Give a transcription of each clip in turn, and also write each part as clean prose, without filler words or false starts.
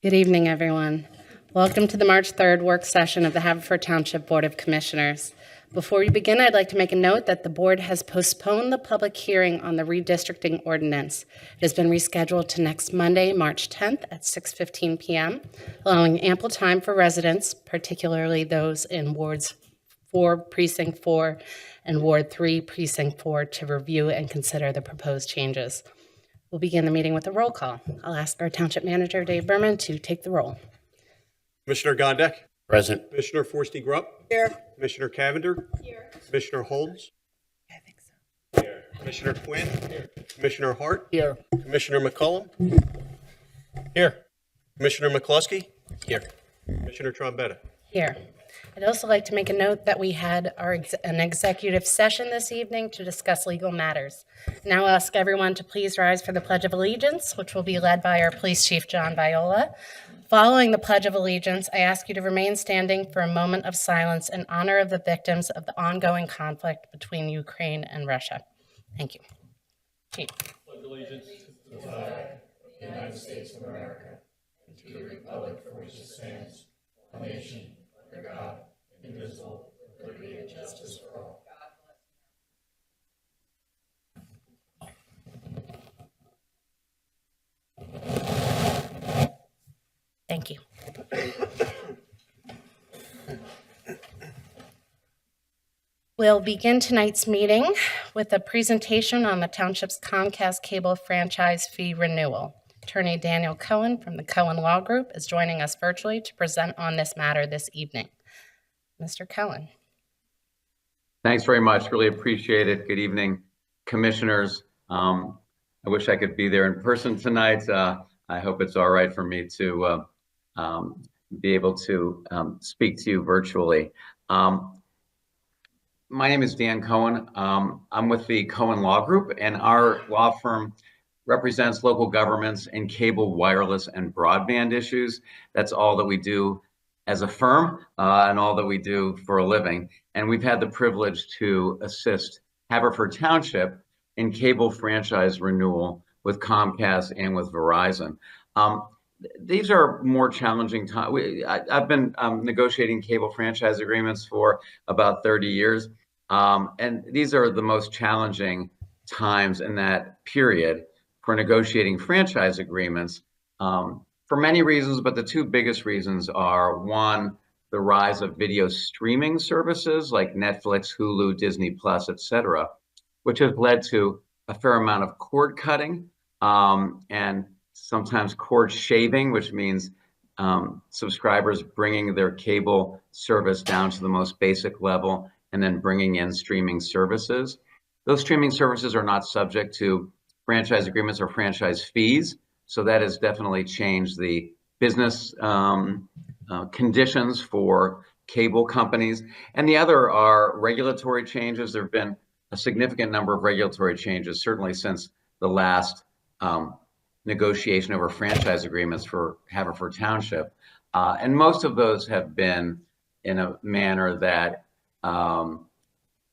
Good evening, everyone. Welcome to the March 3rd work session of the Haverford Township Board of Commissioners. Before we begin, I'd like to make a note that the board has postponed the public hearing on the redistricting ordinance. It has been rescheduled to next Monday, March 10th at 6:15 p.m., allowing ample time for residents, particularly those in Wards 4, Precinct 4, and Ward 3, Precinct 4, to review and consider the proposed changes. We'll begin the meeting with a roll call. I'll ask our Township Manager, Dave Berman, to take the roll. Commissioner Gondek. Present. Commissioner Forresty Grubb. Here. Commissioner Cavender. Here. Commissioner Holmes. I think so. Here. Commissioner Quinn. Here. Commissioner Hart. Here. Commissioner McCullum. Here. Commissioner McCluskey. Here. Commissioner Trombetta. Here. I'd also like to make a note that we had an executive session this evening to discuss legal matters. Now I'll ask everyone to please rise for the Pledge of Allegiance, which will be led by our Police Chief, John Viola. Following the Pledge of Allegiance, I ask you to remain standing for a moment of silence in honor of the victims of the ongoing conflict between Ukraine and Russia. Thank you. Chief. Pledge allegiance to the flag of the United States of America and to the republic for which it stands, one nation, under God, indivisible, with liberty and justice for all. Thank you. We'll begin tonight's meeting with a presentation on the Township's Comcast cable franchise fee renewal. Attorney Daniel Cohen from the Cohen Law Group is joining us virtually to present on this matter this evening. Mr. Cohen. Thanks very much. Really appreciate it. Good evening, commissioners. I wish I could be there in person tonight. I hope it's all right for me to be able to speak to you virtually. My name is Dan Cohen. I'm with the Cohen Law Group, and our law firm represents local governments in cable, wireless, and broadband issues. That's all that we do as a firm and all that we do for a living. And we've had the privilege to assist Haverford Township in cable franchise renewal with Comcast and with Verizon. These are more challenging times. I've been negotiating cable franchise agreements for about 30 years. And these are the most challenging times in that period for negotiating franchise agreements for many reasons, but the two biggest reasons are, one, the rise of video streaming services like Netflix, Hulu, Disney Plus, et cetera, which has led to a fair amount of cord cutting and sometimes cord shaving, which means subscribers bringing their cable service down to the most basic level and then bringing in streaming services. Those streaming services are not subject to franchise agreements or franchise fees. So that has definitely changed the business conditions for cable companies. And the other are regulatory changes. There have been a significant number of regulatory changes, certainly since the last negotiation over franchise agreements for Haverford Township. And most of those have been in a manner that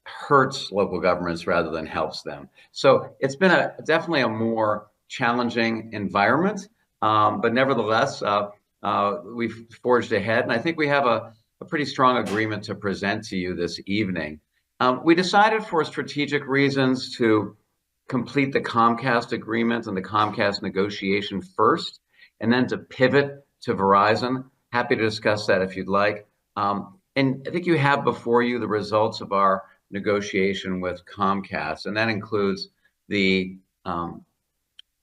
hurts local governments rather than helps them. So it's been definitely a more challenging environment, but nevertheless, we've forged ahead, and I think we have a pretty strong agreement to present to you this evening. We decided for strategic reasons to complete the Comcast agreement and the Comcast negotiation first, and then to pivot to Verizon. Happy to discuss that if you'd like. And I think you have before you the results of our negotiation with Comcast, and that includes the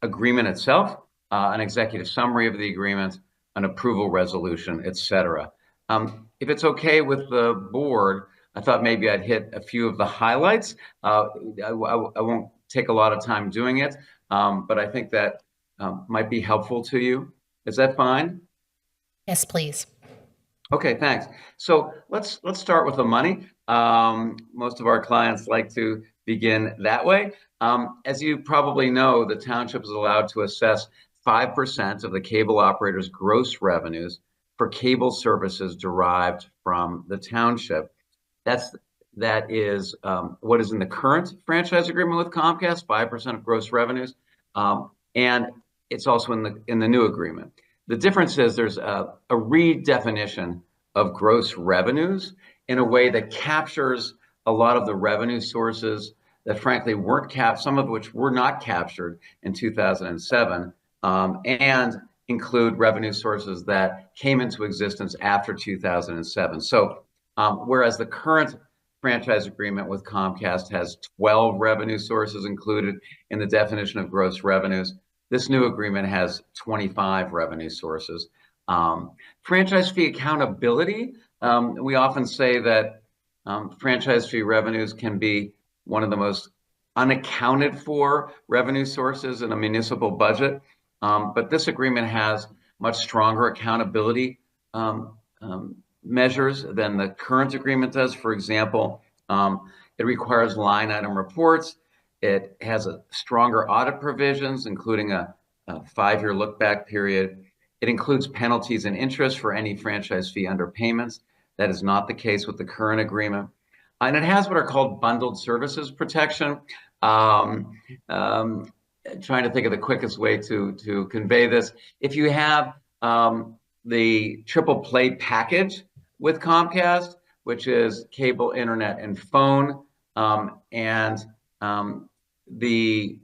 agreement itself, an executive summary of the agreement, an approval resolution, et cetera. If it's okay with the board, I thought maybe I'd hit a few of the highlights. I won't take a lot of time doing it, but I think that might be helpful to you. Is that fine? Yes, please. Okay, thanks. So let's start with the money. Most of our clients like to begin that way. As you probably know, the township is allowed to assess 5% of the cable operator's gross revenues for cable services derived from the township. That is what is in the current franchise agreement with Comcast, 5% of gross revenues, and it's also in the new agreement. The difference is there's a redefinition of gross revenues in a way that captures a lot of the revenue sources that frankly weren't capped, some of which were not captured in 2007, and include revenue sources that came into existence after 2007. So whereas the current franchise agreement with Comcast has 12 revenue sources included in the definition of gross revenues, this new agreement has 25 revenue sources. Franchise fee accountability, we often say that franchise fee revenues can be one of the most unaccounted for revenue sources in a municipal budget. But this agreement has much stronger accountability measures than the current agreement does. For example, it requires line item reports. It has a stronger audit provisions, including a 5-year look back period. It includes penalties and interest for any franchise fee underpayments. That is not the case with the current agreement. And it has what are called bundled services protection. Trying to think of the quickest way to convey this. If you have the triple play package with Comcast, which is cable, internet, and phone, and the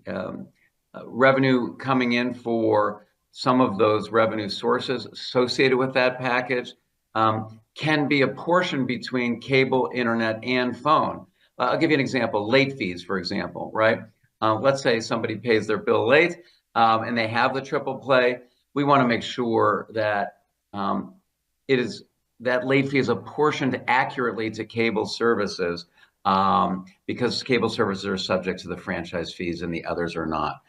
revenue coming in for some of those revenue sources associated with that package can be apportioned between cable, internet, and phone. I'll give you an example, late fees, for example, right? Let's say somebody pays their bill late and they have the triple play. We want to make sure that that late fee is apportioned accurately to cable services because cable services are subject to the franchise fees and the others are not.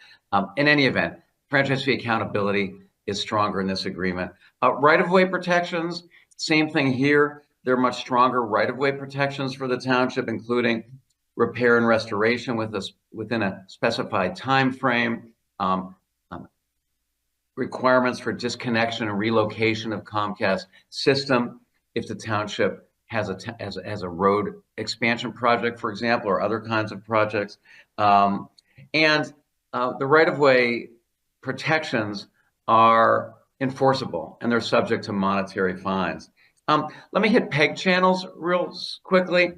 In any event, franchise fee accountability is stronger in this agreement. Right-of-way protections, same thing here. There are much stronger right-of-way protections for the township, including repair and restoration within a specified time frame, requirements for disconnection and relocation of Comcast system if the township has a road expansion project, for example, or other kinds of projects. And the right-of-way protections are enforceable and they're subject to monetary fines. Let me hit PEG channels real quickly.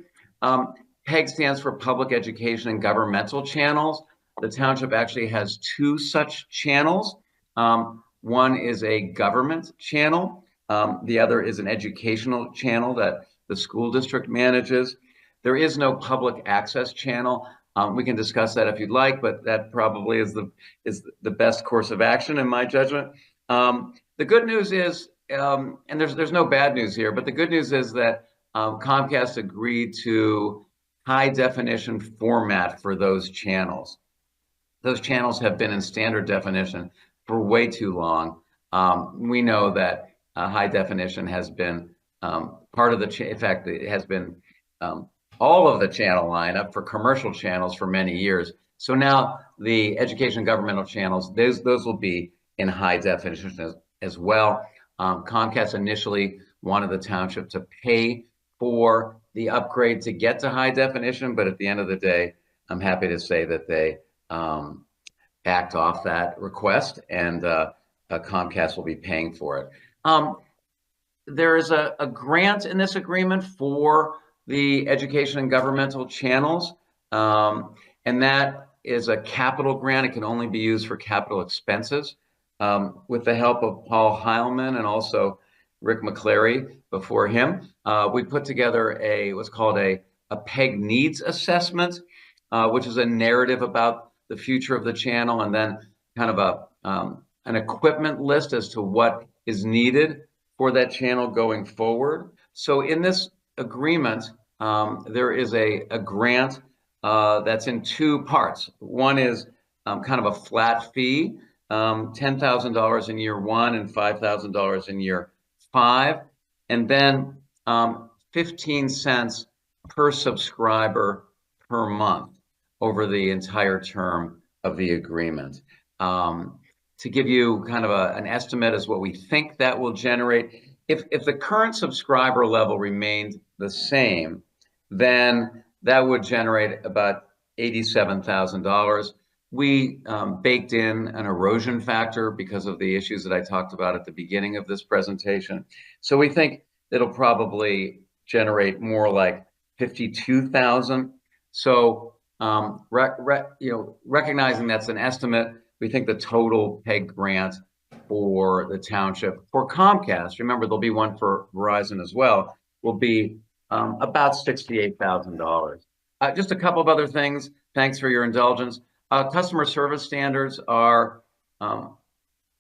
PEG stands for Public Education and Governmental Channels. The township actually has 2 such channels. One is a government channel. The other is an educational channel that the school district manages. There is no public access channel. We can discuss that if you'd like, but that probably is the best course of action in my judgment. The good news is, and there's no bad news here, but the good news is that Comcast agreed to high definition format for those channels. Those channels have been in standard definition for way too long. We know that high definition has been part of in fact, it has been all of the channel lineup for commercial channels for many years. So now the education governmental channels, those will be in high definition as well. Comcast initially wanted the township to pay for the upgrade to get to high definition, but at the end of the day, I'm happy to say that they backed off that request and Comcast will be paying for it. There is a grant in this agreement for the education and governmental channels, and that is a capital grant. It can only be used for capital expenses. With the help of Paul Heilman and also Rick McClary before him, we put together what's called a PEG needs assessment, which is a narrative about the future of the channel, and then kind of an equipment list as to what is needed for that channel going forward. So in this agreement, there is a grant that's in 2 parts. One is kind of a flat fee, $10,000 in year 1 and $5,000 in year 5, and then 15 cents per subscriber per month over the entire term of the agreement. To give you kind of an estimate as what we think that will generate, if the current subscriber level remained the same, then that would generate about $87,000. we baked in an erosion factor because of the issues that I talked about at the beginning of this presentation. So we think it'll probably generate more like 52,000. So recognizing that's an estimate, we think the total PEG grant for the township for Comcast, remember there'll be one for Verizon as well, will be about $68,000. Just a couple of other things. Thanks for your indulgence. Customer service standards are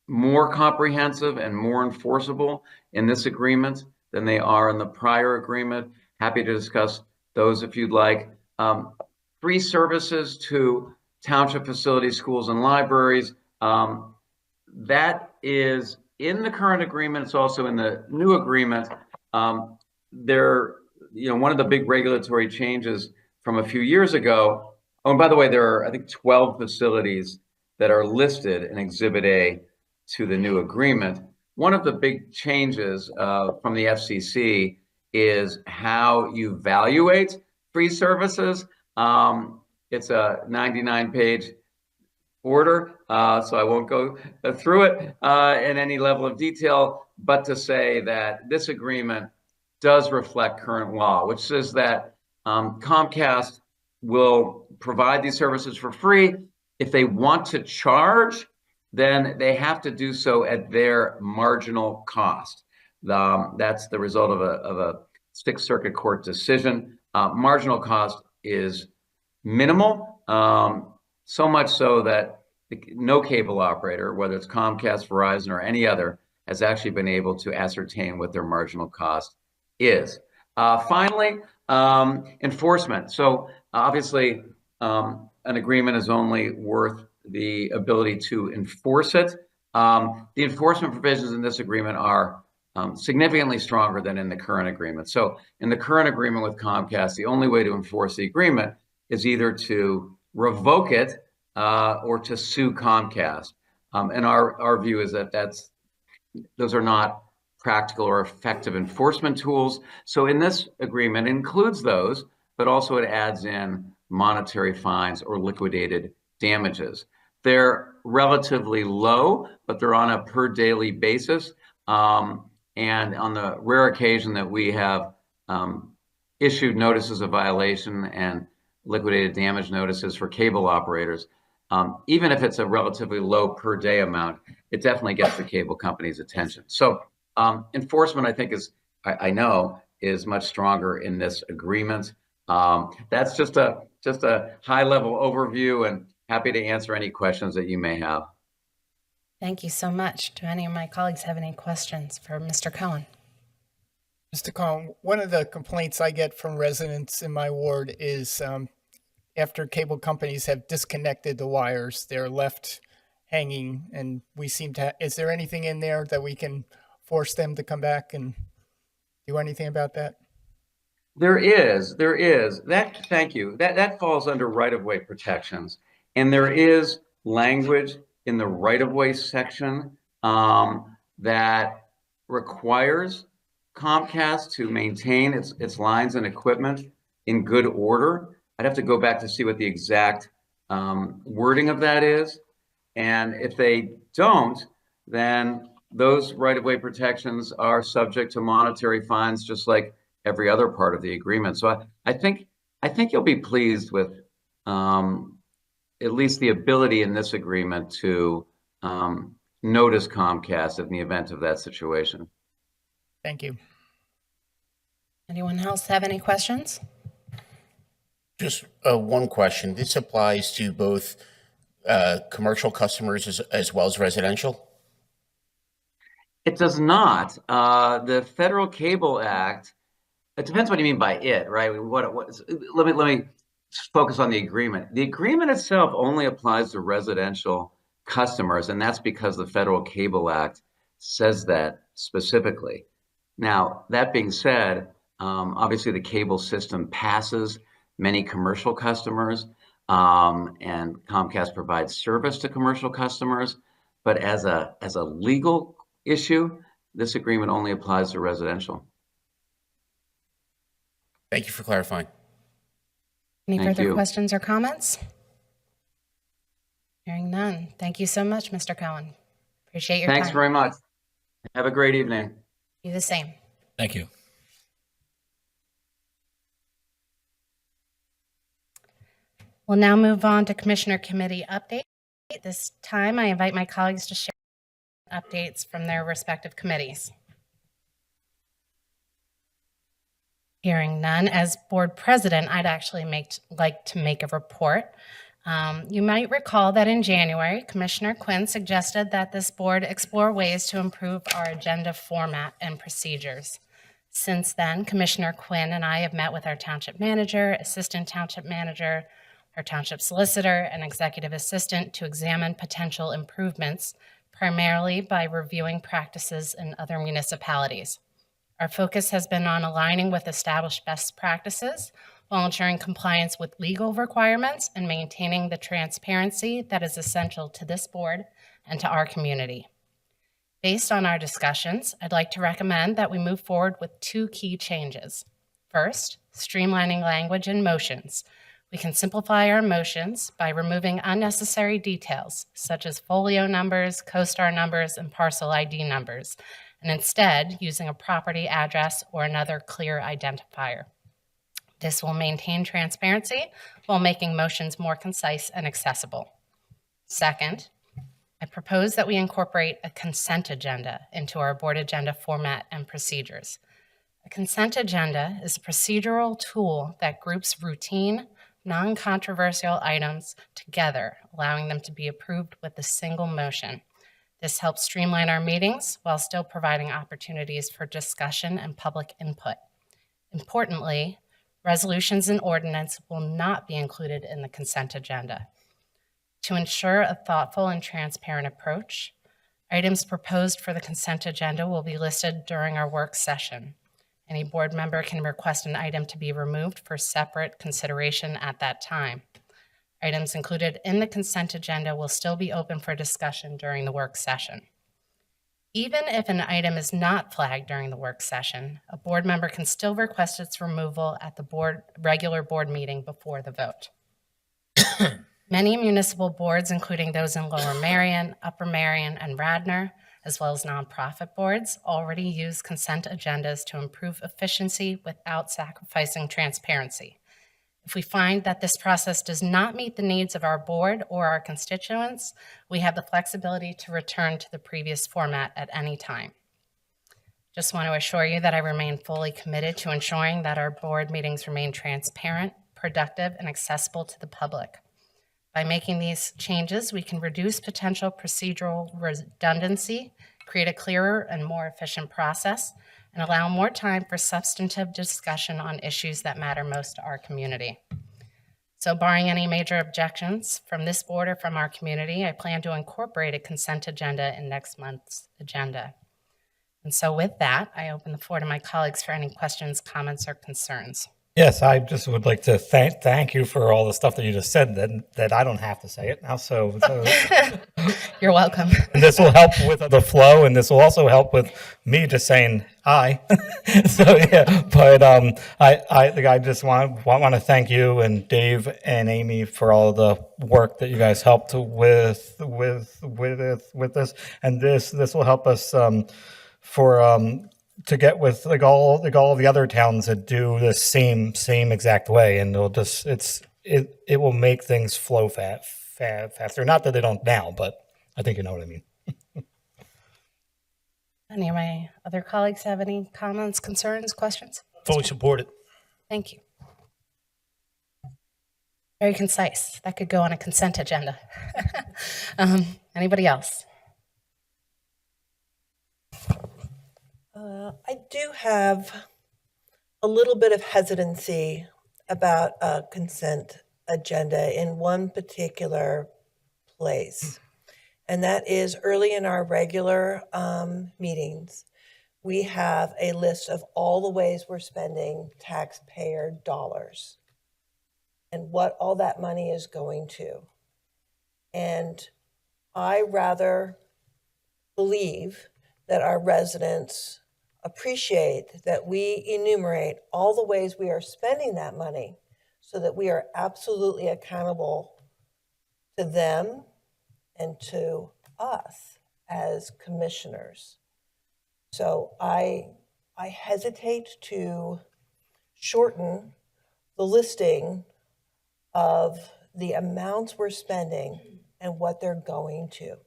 more comprehensive and more enforceable in this agreement than they are in the prior agreement. Happy to discuss those if you'd like. Free services to township facilities, schools, and libraries. That is in the current agreement. It's also in the new agreement. One of the big regulatory changes from a few years ago. Oh, and by the way, there are, I think, 12 facilities that are listed in Exhibit A to the new agreement. One of the big changes from the FCC is how you evaluate free services. It's a 99-page order, so I won't go through it in any level of detail, but to say that this agreement does reflect current law, which says that Comcast will provide these services for free. If they want to charge, then they have to do so at their marginal cost. That's the result of a Sixth Circuit Court decision. Marginal cost is minimal, so much so that no cable operator, whether it's Comcast, Verizon, or any other, has actually been able to ascertain what their marginal cost is. Finally, enforcement. So obviously, an agreement is only worth the ability to enforce it. The enforcement provisions in this agreement are significantly stronger than in the current agreement. So in the current agreement with Comcast, the only way to enforce the agreement is either to revoke it or to sue Comcast. And our view is that those are not practical or effective enforcement tools. So in this agreement, it includes those, but also it adds in monetary fines or liquidated damages. They're relatively low, but they're on a per daily basis. And on the rare occasion that we have issued notices of violation and liquidated damage notices for cable operators, even if it's a relatively low per day amount, it definitely gets the cable company's attention. So enforcement, I think, I know is much stronger in this agreement. That's just a high level overview, and happy to answer any questions that you may have. Thank you so much. Do any of my colleagues have any questions for Mr. Cohen? Mr. Cohen, one of the complaints I get from residents in my ward is after cable companies have disconnected the wires, they're left hanging, and we seem to is there anything in there that we can force them to come back and do anything about that? There is. Thank you. That falls under right-of-way protections. And there is language in the right-of-way section that requires Comcast to maintain its lines and equipment in good order. I'd have to go back to see what the exact wording of that is. And if they don't, then those right-of-way protections are subject to monetary fines, just like every other part of the agreement. So I think you'll be pleased with at least the ability in this agreement to notice Comcast in the event of that situation. Thank you. Anyone else have any questions? Just one question. This applies to both commercial customers as well as residential? It does not. The Federal Cable Act, it depends what you mean by it, right? Let me focus on the agreement. The agreement itself only applies to residential customers, and that's because the Federal Cable Act says that specifically. Now, that being said, obviously the cable system passes many commercial customers, and Comcast provides service to commercial customers. But as a legal issue, this agreement only applies to residential. Thank you for clarifying. Any Thank further you. questions or comments? Hearing none. Thank you so much, Mr. Cohen. Appreciate your Thanks time. very much. Have a great evening. You the same. Thank you. We'll now move on to Commissioner Committee update. This time, I invite my colleagues to share updates from their respective committees. Hearing none, as board president, I'd actually like to make a report. You might recall that in January, Commissioner Quinn suggested that this board explore ways to improve our agenda format and procedures. Since then, Commissioner Quinn and I have met with our township manager, assistant township manager, our township solicitor, and executive assistant to examine potential improvements, primarily by reviewing practices in other municipalities. Our focus has been on aligning with established best practices while ensuring compliance with legal requirements and maintaining the transparency that is essential to this board and to our community. Based on our discussions, I'd like to recommend that we move forward with 2 key changes. First, streamlining language and motions. We can simplify our motions by removing unnecessary details, such as folio numbers, CoStar numbers, and parcel ID numbers, and instead using a property address or another clear identifier. This will maintain transparency while making motions more concise and accessible. Second, I propose that we incorporate a consent agenda into our board agenda format and procedures. A consent agenda is a procedural tool that groups routine, non-controversial items together, allowing them to be approved with a single motion. This helps streamline our meetings while still providing opportunities for discussion and public input. Importantly, resolutions and ordinance will not be included in the consent agenda. To ensure a thoughtful and transparent approach, items proposed for the consent agenda will be listed during our work session. Any board member can request an item to be removed for separate consideration at that time. Items included in the consent agenda will still be open for discussion during the work session. Even if an item is not flagged during the work session, a board member can still request its removal at the regular board meeting before the vote. Many municipal boards, including those in Lower Marion, Upper Marion, and Radnor, as well as nonprofit boards, already use consent agendas to improve efficiency without sacrificing transparency. If we find that this process does not meet the needs of our board or our constituents, we have the flexibility to return to the previous format at any time. Just want to assure you that I remain fully committed to ensuring that our board meetings remain transparent, productive, and accessible to the public. By making these changes, we can reduce potential procedural redundancy, create a clearer and more efficient process, and allow more time for substantive discussion on issues that matter most to our community. So barring any major objections from this board or from our community, I plan to incorporate a consent agenda in next month's agenda. And so with that, I open the floor to my colleagues for any questions, comments, or concerns. Yes, I just would like to thank you for all the stuff that you just said that I don't have to say it now. So You're welcome. and this will help with the flow, and this will also help with me just saying hi. So yeah, but I just want to thank you and Dave and Amy for all the work that you guys helped with this, and this will help us to get with all the other towns that do the same exact way, and it will make things flow faster. Not that they don't now, but I think you know what I mean. Any of my other colleagues have any comments, concerns, questions? Fully support it. Thank you. Very concise. That could go on a consent agenda. Anybody else? I do have a little bit of hesitancy about a consent agenda in one particular place, and that is early in our regular meetings, we have a list of all the ways we're spending taxpayer dollars and what all that money is going to. And I rather believe that our residents appreciate that we enumerate all the ways we are spending that money so that we are absolutely accountable to them and to us as commissioners. So I hesitate to shorten the listing of the amounts we're spending and what they're going to.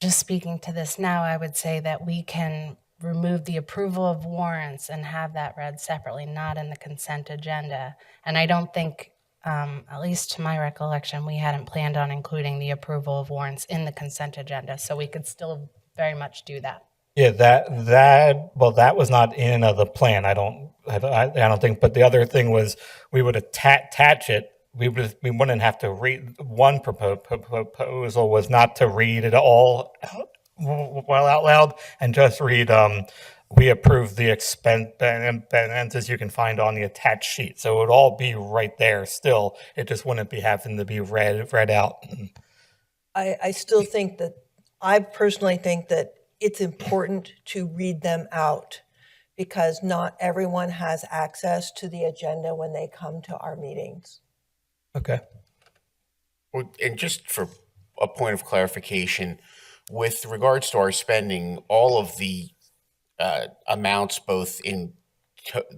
Just speaking to this now, I would say that we can remove the approval of warrants and have that read separately, not in the consent agenda. And I don't think, at least to my recollection, we hadn't planned on including the approval of warrants in the consent agenda, so we could still very much do that. Yeah, that was not in the plan. I don't think. But the other thing was we would attach it. We wouldn't have to read. One proposal was not to read it all well out loud and just read. We approve the expenses you can find on the attached sheet. So it would all be right there. Still, it just wouldn't be having to be read out. I still think that, I personally think that it's important to read them out because not everyone has access to the agenda when they come to our meetings. Okay. Well, and just for a point of clarification, with regards to our spending, all of the amounts, both in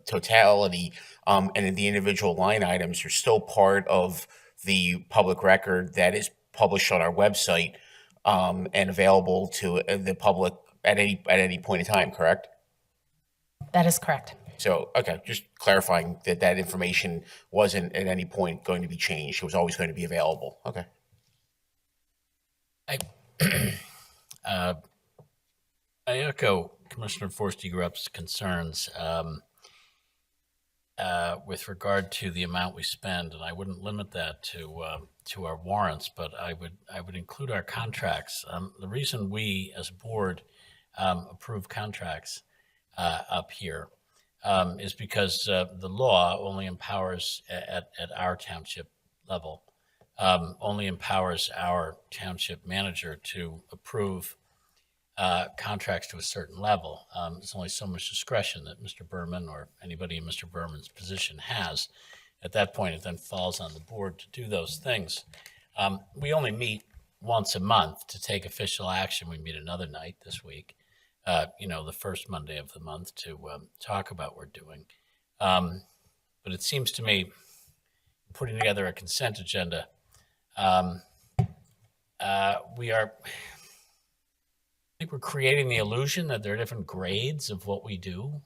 totality and in the individual line items, are still part of the public record that is published on our website and available to the public at any point in time, correct? That is correct. So, okay, just clarifying that information wasn't at any point going to be changed. It was always going to be available. Okay. I echo Commissioner Forster-Grupp's concerns with regard to the amount we spend, and I wouldn't limit that to our warrants, but I would include our contracts. The reason we, as a board, approve contracts up here is because the law only empowers at our township level. Only empowers our township manager to approve contracts to a certain level. There's only so much discretion that Mr. Berman or anybody in Mr. Berman's position has. At that point, it then falls on the board to do those things. We only meet once a month to take official action. We meet another night this week, the first Monday of the month to talk about what we're doing. But it seems to me, putting together a consent agenda, I think we're creating the illusion that there are different grades of what we do,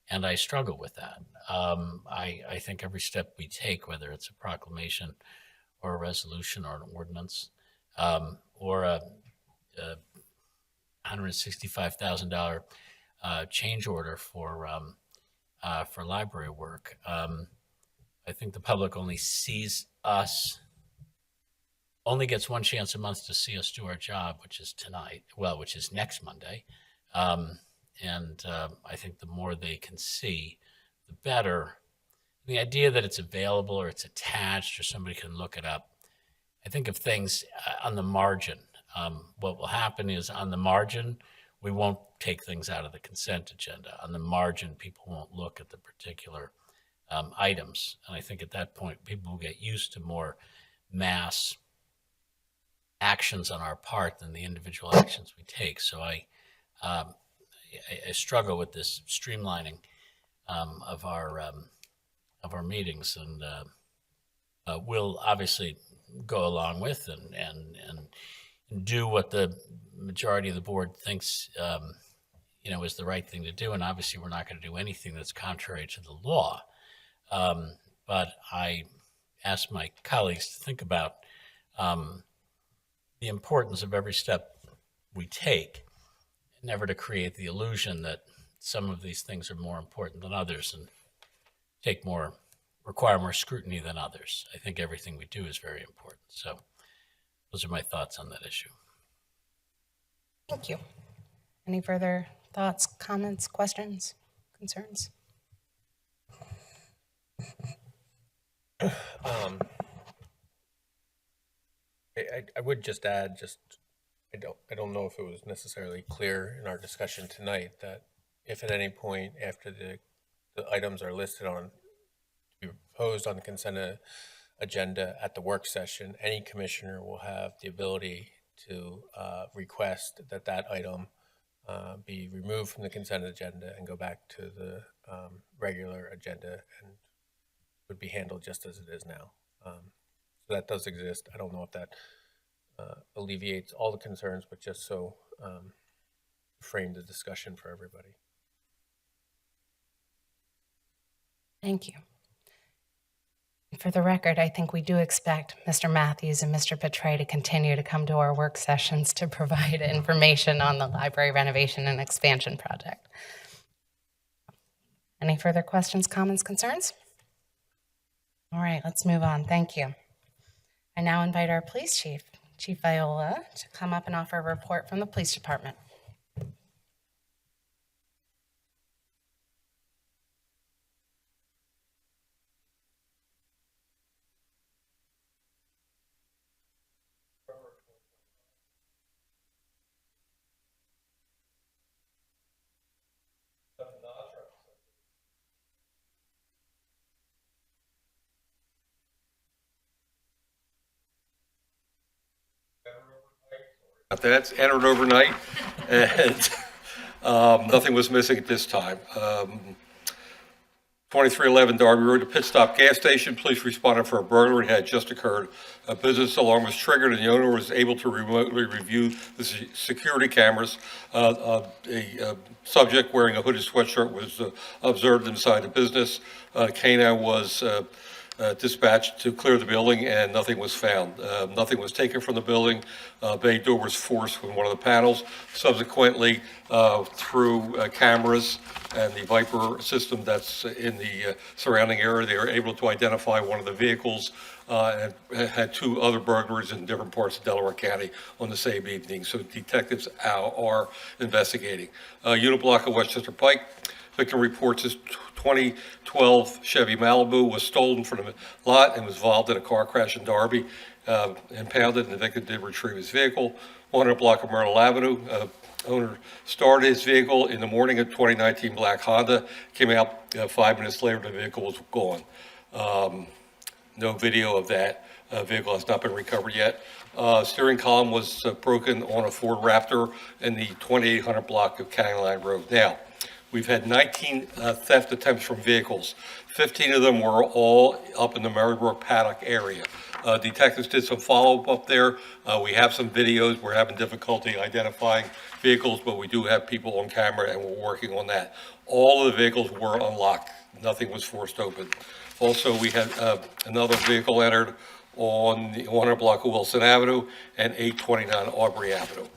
and I struggle with that. I think every step we take, whether it's a proclamation or a resolution or an ordinance or a $165,000 change order for library work, I think the public only sees us. Only gets one chance a month to see us do our job, which is which is next Monday. And I think the more they can see, the better. The idea that it's available or it's attached or somebody can look it up, I think of things on the margin. What will happen is on the margin, we won't take things out of the consent agenda. On the margin, people won't look at the particular items. And I think at that point, people will get used to more mass actions on our part than the individual actions we take. So I struggle with this streamlining of our meetings, and we'll obviously go along with and do what the majority of the board thinks is the right thing to do. And obviously, we're not going to do anything that's contrary to the law. But I ask my colleagues to think about the importance of every step we take, never to create the illusion that some of these things are more important than others and require more scrutiny than others. I think everything we do is very important. So those are my thoughts on that issue. Thank you. Any further thoughts, comments, questions, concerns? I would just add, I don't know if it was necessarily clear in our discussion tonight that if at any point after the items are listed on to be proposed on the consent agenda at the work session, any commissioner will have the ability to request that that item be removed from the consent agenda and go back to the regular agenda, and would be handled just as it is now. So that does exist. I don't know if that alleviates all the concerns, but just so frame the discussion for everybody. Thank you. For the record, I think we do expect Mr. Matthews and Mr. Petray to continue to come to our work sessions to provide information on the library renovation and expansion project. Any further questions, comments, concerns? All right, let's move on. Thank you. I now invite our police chief, Chief Viola, to come up and offer a report from the police department. That's entered overnight, and nothing was missing at this time. 2311 Darby Road, a pit stop gas station. Police responded for a burglary had just occurred. A business alarm was triggered, and the owner was able to remotely review the security cameras. A subject wearing a hooded sweatshirt was observed inside the business. Canine was dispatched to clear the building, and nothing was found. Nothing was taken from the building. Bay door was forced from one of the panels. Subsequently, through cameras and the Viper system that's in the surrounding area, they were able to identify one of the vehicles and had two other burglaries in different parts of Delaware County on the same evening. So detectives are investigating. Unit block of Westchester Pike. Victim reports his 2012 Chevy Malibu was stolen from the lot and was involved in a car crash in Darby, impounded, and the victim did retrieve his vehicle. 100 block of Myrtle Avenue. Owner started his vehicle in the morning of 2019 black Honda. Came out 5 minutes later, the vehicle was gone. No video of that. Vehicle has not been recovered yet. Steering column was broken on a Ford Raptor in the 2800 block of County Line Road. Now, we've had 19 theft attempts from vehicles. 15 of them were all up in the Marybrook paddock area. Detectives did some follow-up up there. We have some videos. We're having difficulty identifying vehicles, but we do have people on camera, and we're working on that. All of the vehicles were unlocked. Nothing was forced open. Also, we had another vehicle entered on the 100 block of Wilson Avenue and 829 Aubrey Avenue.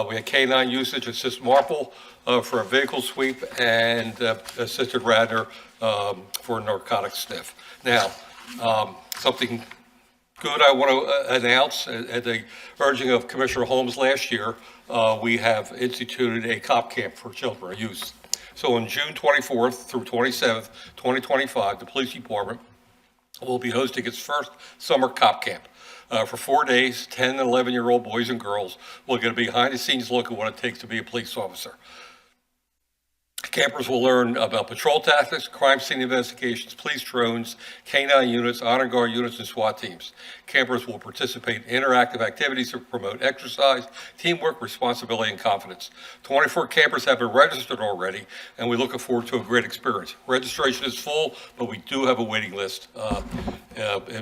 We had K9 usage, assist Marple for a vehicle sweep, and assisted Radner for a narcotic sniff. Now, something good I want to announce, at the urging of Commissioner Holmes last year, we have instituted a cop camp for children, youth. So on June 24th through 27th, 2025, the police department will be hosting its first summer cop camp. For 4 days, 10 and 11-year-old boys and girls will get a behind-the-scenes look at what it takes to be a police officer. Campers will learn about patrol tactics, crime scene investigations, police drones, K9 units, honor guard units, and SWAT teams. Campers will participate in interactive activities to promote exercise, teamwork, responsibility, and confidence. 24 campers have been registered already, and we're looking forward to a great experience. Registration is full, but we do have a waiting list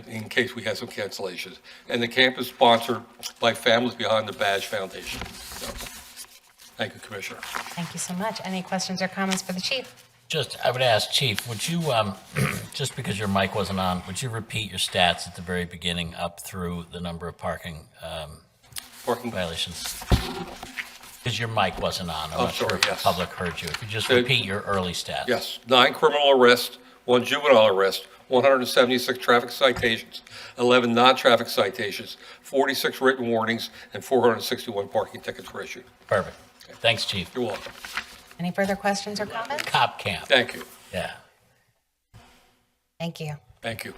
in case we have some cancellations. And the camp is sponsored by Families Behind the Badge Foundation. So, thank you, Commissioner. Thank you so much. Any questions or comments for the chief? I would ask, Chief, would you, just because your mic wasn't on, would you repeat your stats at the very beginning up through the number of parking violations? Because your mic wasn't on. I'm not sure if the public heard you. If you just repeat your early stats. Yes, 9 criminal arrests, 1 juvenile arrest, 176 traffic citations, 11 non-traffic citations, 46 written warnings, and 461 parking tickets were issued. Perfect. Thanks, Chief. You're welcome. Any further questions or comments? Cop camp. Thank you. Yeah. Thank you. Thank you.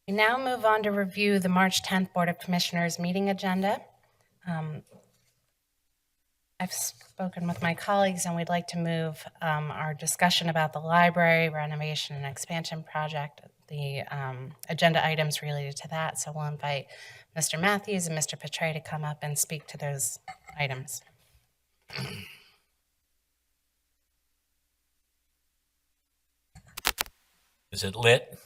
We now move on to review the March 10th Board of Commissioners meeting agenda. I've spoken with my colleagues, and we'd like to move our discussion about the library renovation and expansion project, the agenda items related to that. So we'll invite Mr. Matthews and Mr. Petray to come up and speak to those items. Is it lit?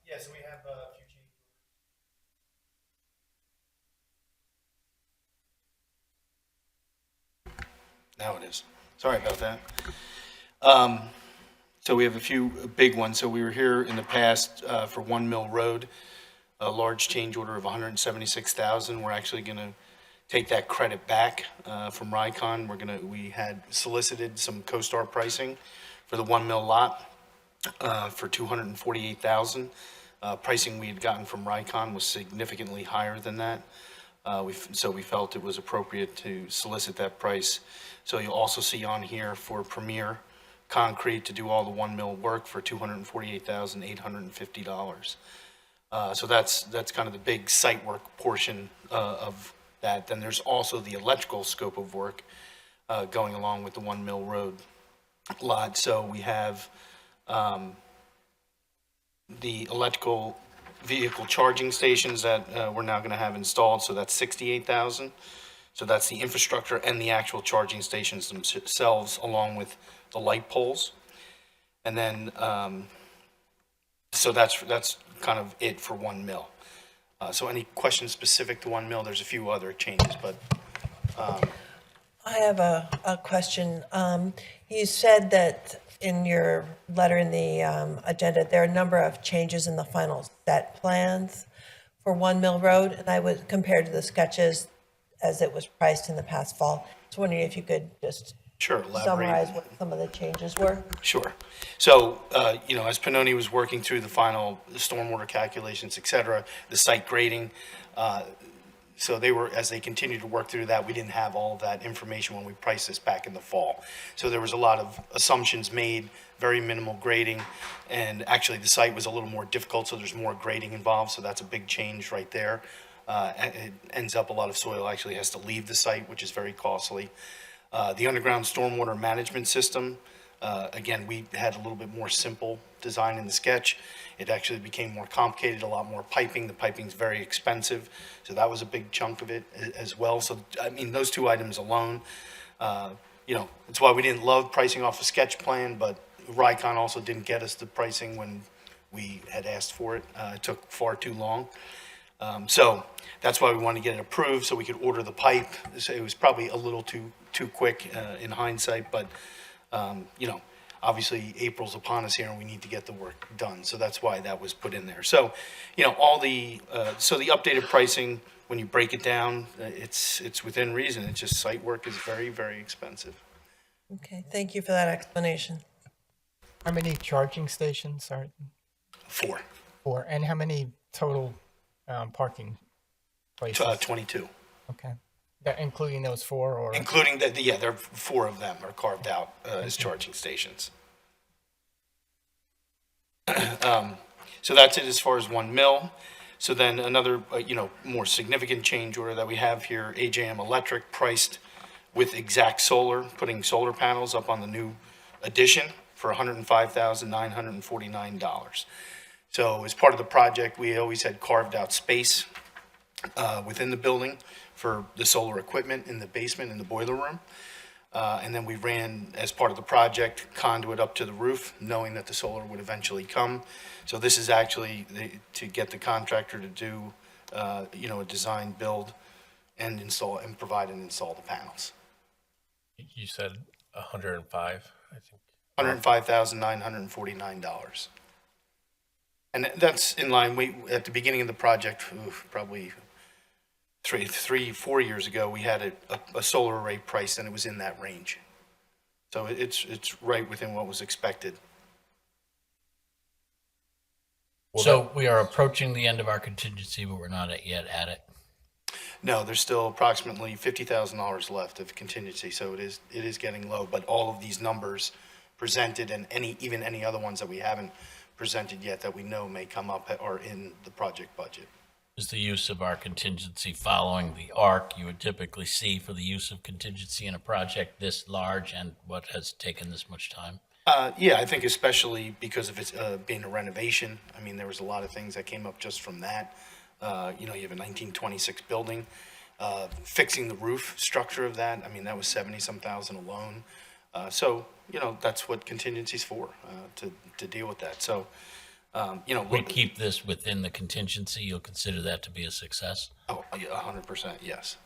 Yes, we have a few changes. Now it is. Sorry about that. So we have a few big ones. So we were here in the past for 1 Mill Road, a large change order of $176,000. We're actually going to take that credit back from Rycon. We had solicited some CoStar pricing for the 1 Mill lot for $248,000. Pricing we had gotten from Rycon was significantly higher than that. So we felt it was appropriate to solicit that price. So you'll also see on here for Premier Concrete to do all the 1 Mill work for $248,850. So that's kind of the big site work portion of that. Then there's also the electrical scope of work going along with the 1 Mill Road lot. So we have the electrical vehicle charging stations that we're now going to have installed. So that's $68,000. So that's the infrastructure and the actual charging stations themselves, along with the light poles. And then, so that's kind of it for 1 Mill. So any questions specific to 1 Mill? There's a few other changes, but. I have a question. You said that in your letter in the agenda, there are a number of changes in the final set plans for 1 Mill Road, and I would compare to the sketches as it was priced in the past fall. I was wondering if you could just Sure, elaborate. summarize what some of the changes were. Sure. So, as Pannoni was working through the final stormwater calculations, et cetera, the site grading, so as they continued to work through that, we didn't have all of that information when we priced this back in the fall. So there was a lot of assumptions made, very minimal grading, and actually the site was a little more difficult, so there's more grading involved, so that's a big change right there. It ends up a lot of soil actually has to leave the site, which is very costly. The underground stormwater management system, again, we had a little bit more simple design in the sketch. It actually became more complicated, a lot more piping. The piping's very expensive, so that was a big chunk of it as well. So, I mean, those two items alone, it's why we didn't love pricing off a sketch plan, but Rycon also didn't get us the pricing when we had asked for it. It took far too long. So that's why we wanted to get it approved so we could order the pipe. So it was probably a little too quick in hindsight, but obviously April's upon us here and we need to get the work done. So that's why that was put in there. So, so the updated pricing, when you break it down, it's within reason. It's just site work is very, very expensive. Okay, thank you for that explanation. How many charging stations are 4. and how many total parking places? 22. Okay. That including those 4 or? Including there are 4 of them are carved out as charging stations. So that's it as far as 1 Mill. So then another, more significant change order that we have here, AJM Electric priced with Exact Solar, putting solar panels up on the new addition for $105,949. So as part of the project, we always had carved out space within the building for the solar equipment in the basement, in the boiler room. And then we ran, as part of the project, conduit up to the roof, knowing that the solar would eventually come. So this is actually to get the contractor to do, a design, build, and install, and provide and install the panels. You said 105, I think. $105,949. And that's in line, at the beginning of the project, probably 4 years ago, we had a solar array price and it was in that range. So it's right within what was expected. So we are approaching the end of our contingency, but we're not yet at it. No, there's still approximately $50,000 left of contingency, so it is getting low. But all of these numbers presented and even any other ones that we haven't presented yet that we know may come up are in the project budget. is the use of our contingency following the arc you would typically see for the use of contingency in a project this large, and what has taken this much time? Yeah, I think especially because of it being a renovation. I mean, there was a lot of things that came up just from that. You know, you have a 1926 building. Fixing the roof structure of that, I mean, that was 70-some thousand alone. So, you know, that's what contingency's for, to deal with that. So, you know, We keep this within the contingency, you'll consider that to be a success? oh, yeah, 100%, yes.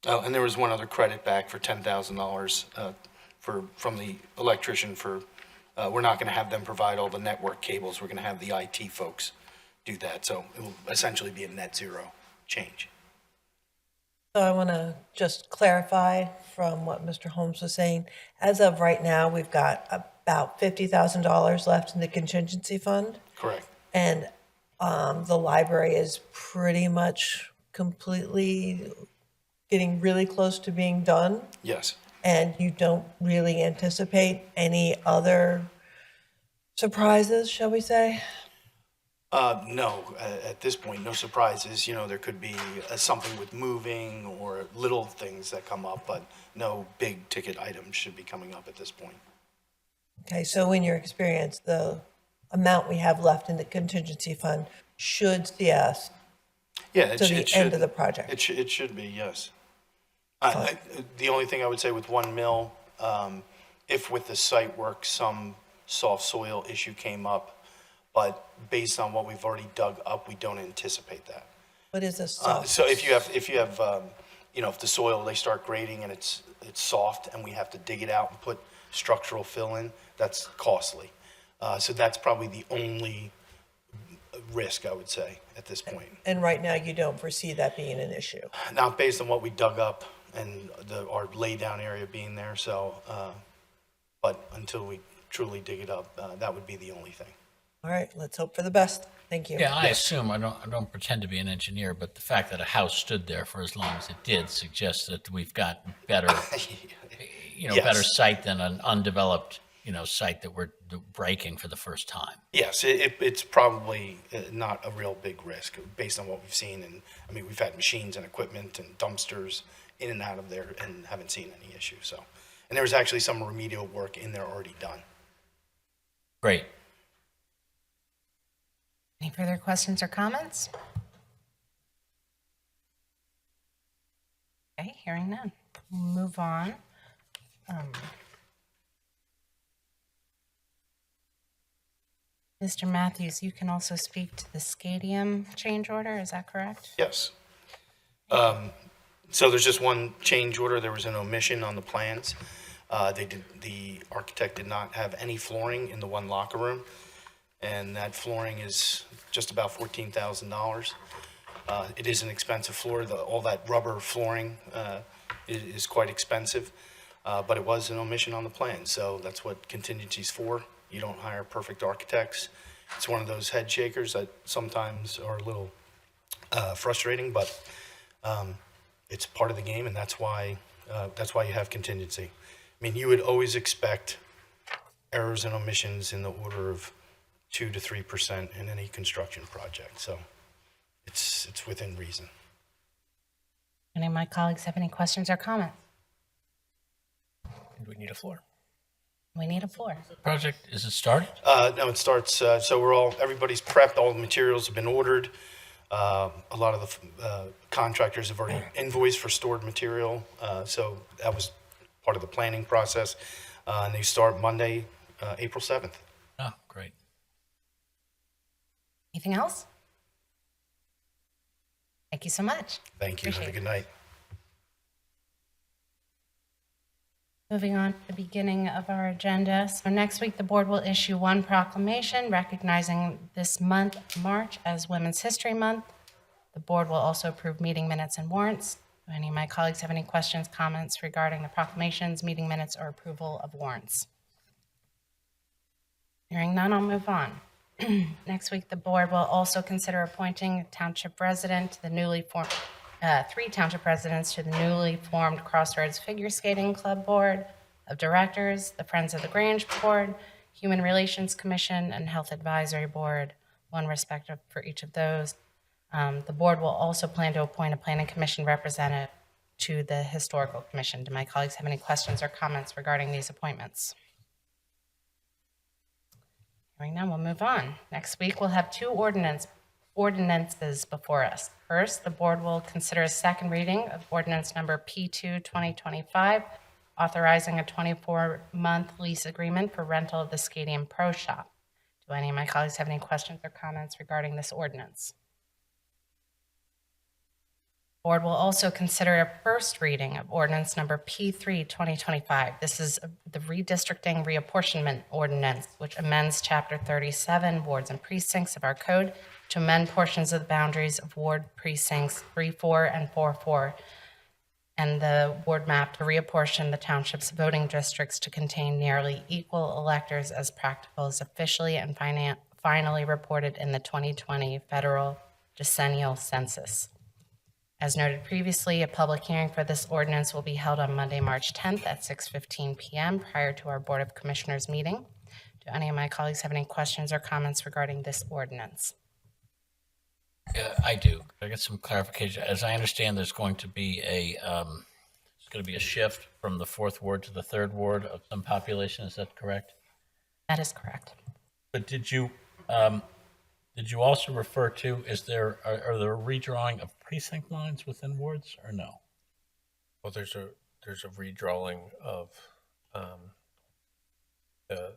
Oh, and there was one other credit back for $10,000 from the electrician for, we're not going to have them provide all the network cables. We're going to have the IT folks do that. So it will essentially be a net zero change. So I want to just clarify from what Mr. Holmes was saying. As of right now, we've got about $50,000 left in the contingency fund. Correct. And the library is pretty much completely getting really close to being done. Yes. And you don't really anticipate any other surprises, shall we say? No, at this point, no surprises. You know, there could be something with moving or little things that come up, but no big ticket items should be coming up at this point. Okay, so in your experience, the amount we have left in the contingency fund should see us Yeah, to the end of the project. It should be, yes. The only thing I would say with 1 mil, if with the site work, some soft soil issue came up, but based on what we've already dug up, we don't anticipate that. What is this soft? So if you have, you know, if the soil, they start grading and it's soft and we have to dig it out and put structural fill in, that's costly. So that's probably the only risk, I would say, at this point. And right now, you don't foresee that being an issue? Not based on what we dug up and our laydown area being there, so, but until we truly dig it up, that would be the only thing. All right, let's hope for the best. Thank you. Yeah, I assume, I don't pretend to be an engineer, but the fact that a house stood there for as long as it did suggests that we've got better, you know, Yes. better site than an undeveloped, you know, site that we're breaking for the first time. Yes, it's probably not a real big risk based on what we've seen. And I mean, we've had machines and equipment and dumpsters in and out of there and haven't seen any issue. So, and there was actually some remedial work in there already done. Great. Any further questions or comments? Okay, hearing none. Move on. Mr. Matthews, you can also speak to the Scadium change order, is that correct? Yes. So there's just one change order. There was an omission on the plans. The architect did not have any flooring in the one locker room, and that flooring is just about $14,000. It is an expensive floor. All that rubber flooring is quite expensive, but it was an omission on the plan. So that's what contingency's for. You don't hire perfect architects. It's one of those head shakers that sometimes are a little frustrating, but it's part of the game, and that's why you have contingency. I mean, you would always expect errors and omissions in the order of 2 to 3% in any construction project. So it's within reason. Any of my colleagues have any questions or comments? Do we need a floor? We need a floor. Project, is it started? No, it starts, so everybody's prepped, all the materials have been ordered. A lot of the contractors have already invoiced for stored material, so that was part of the planning process. And they start Monday, April 7th. Oh, great. Anything else? Thank you so much. Thank you, have a Appreciate good night. Moving on to the beginning of our agenda. So next week, the board will issue one proclamation recognizing this month, March, as Women's History Month. The board will also approve meeting minutes and warrants. Do any of my colleagues have any questions, comments regarding the proclamations, meeting minutes, or approval of warrants? Hearing none, I'll move on. Next week, the board will also consider appointing a township resident to the newly formed, 3 township residents to the newly formed Crossroads Figure Skating Club Board. of Directors, the Friends of the Grange Board, Human Relations Commission, and Health Advisory Board, one respective for each of those. The board will also plan to appoint a planning commission representative to the Historical Commission. Do my colleagues have any questions or comments regarding these appointments? Hearing none, we'll move on. Next week, we'll have two ordinances before us. First, the board will consider a second reading of ordinance number P2 2025, authorizing a 24-month lease agreement for rental of the Scadium Pro Shop. Do any of my colleagues have any questions or comments regarding this ordinance? The board will also consider a first reading of ordinance number P3 2025. This is the redistricting reapportionment ordinance, which amends Chapter 37, wards and precincts of our code to amend portions of the boundaries of ward precincts 3-4 and 4-4 and the ward map to reapportion the township's voting districts to contain nearly equal electors as practical as officially and finally reported in the 2020 federal decennial census. As noted previously, a public hearing for this ordinance will be held on Monday, March 10th at 6:15 p.m. prior to our Board of Commissioners meeting. Do any of my colleagues have any questions or comments regarding this ordinance? I do. I get some clarification. As I understand, there's going to be a shift from the 4th ward to the 3rd ward of some population. Is that correct? That is correct. But did you also refer to, are there a redrawing of precinct lines within wards or no? Well, there's a redrawing of the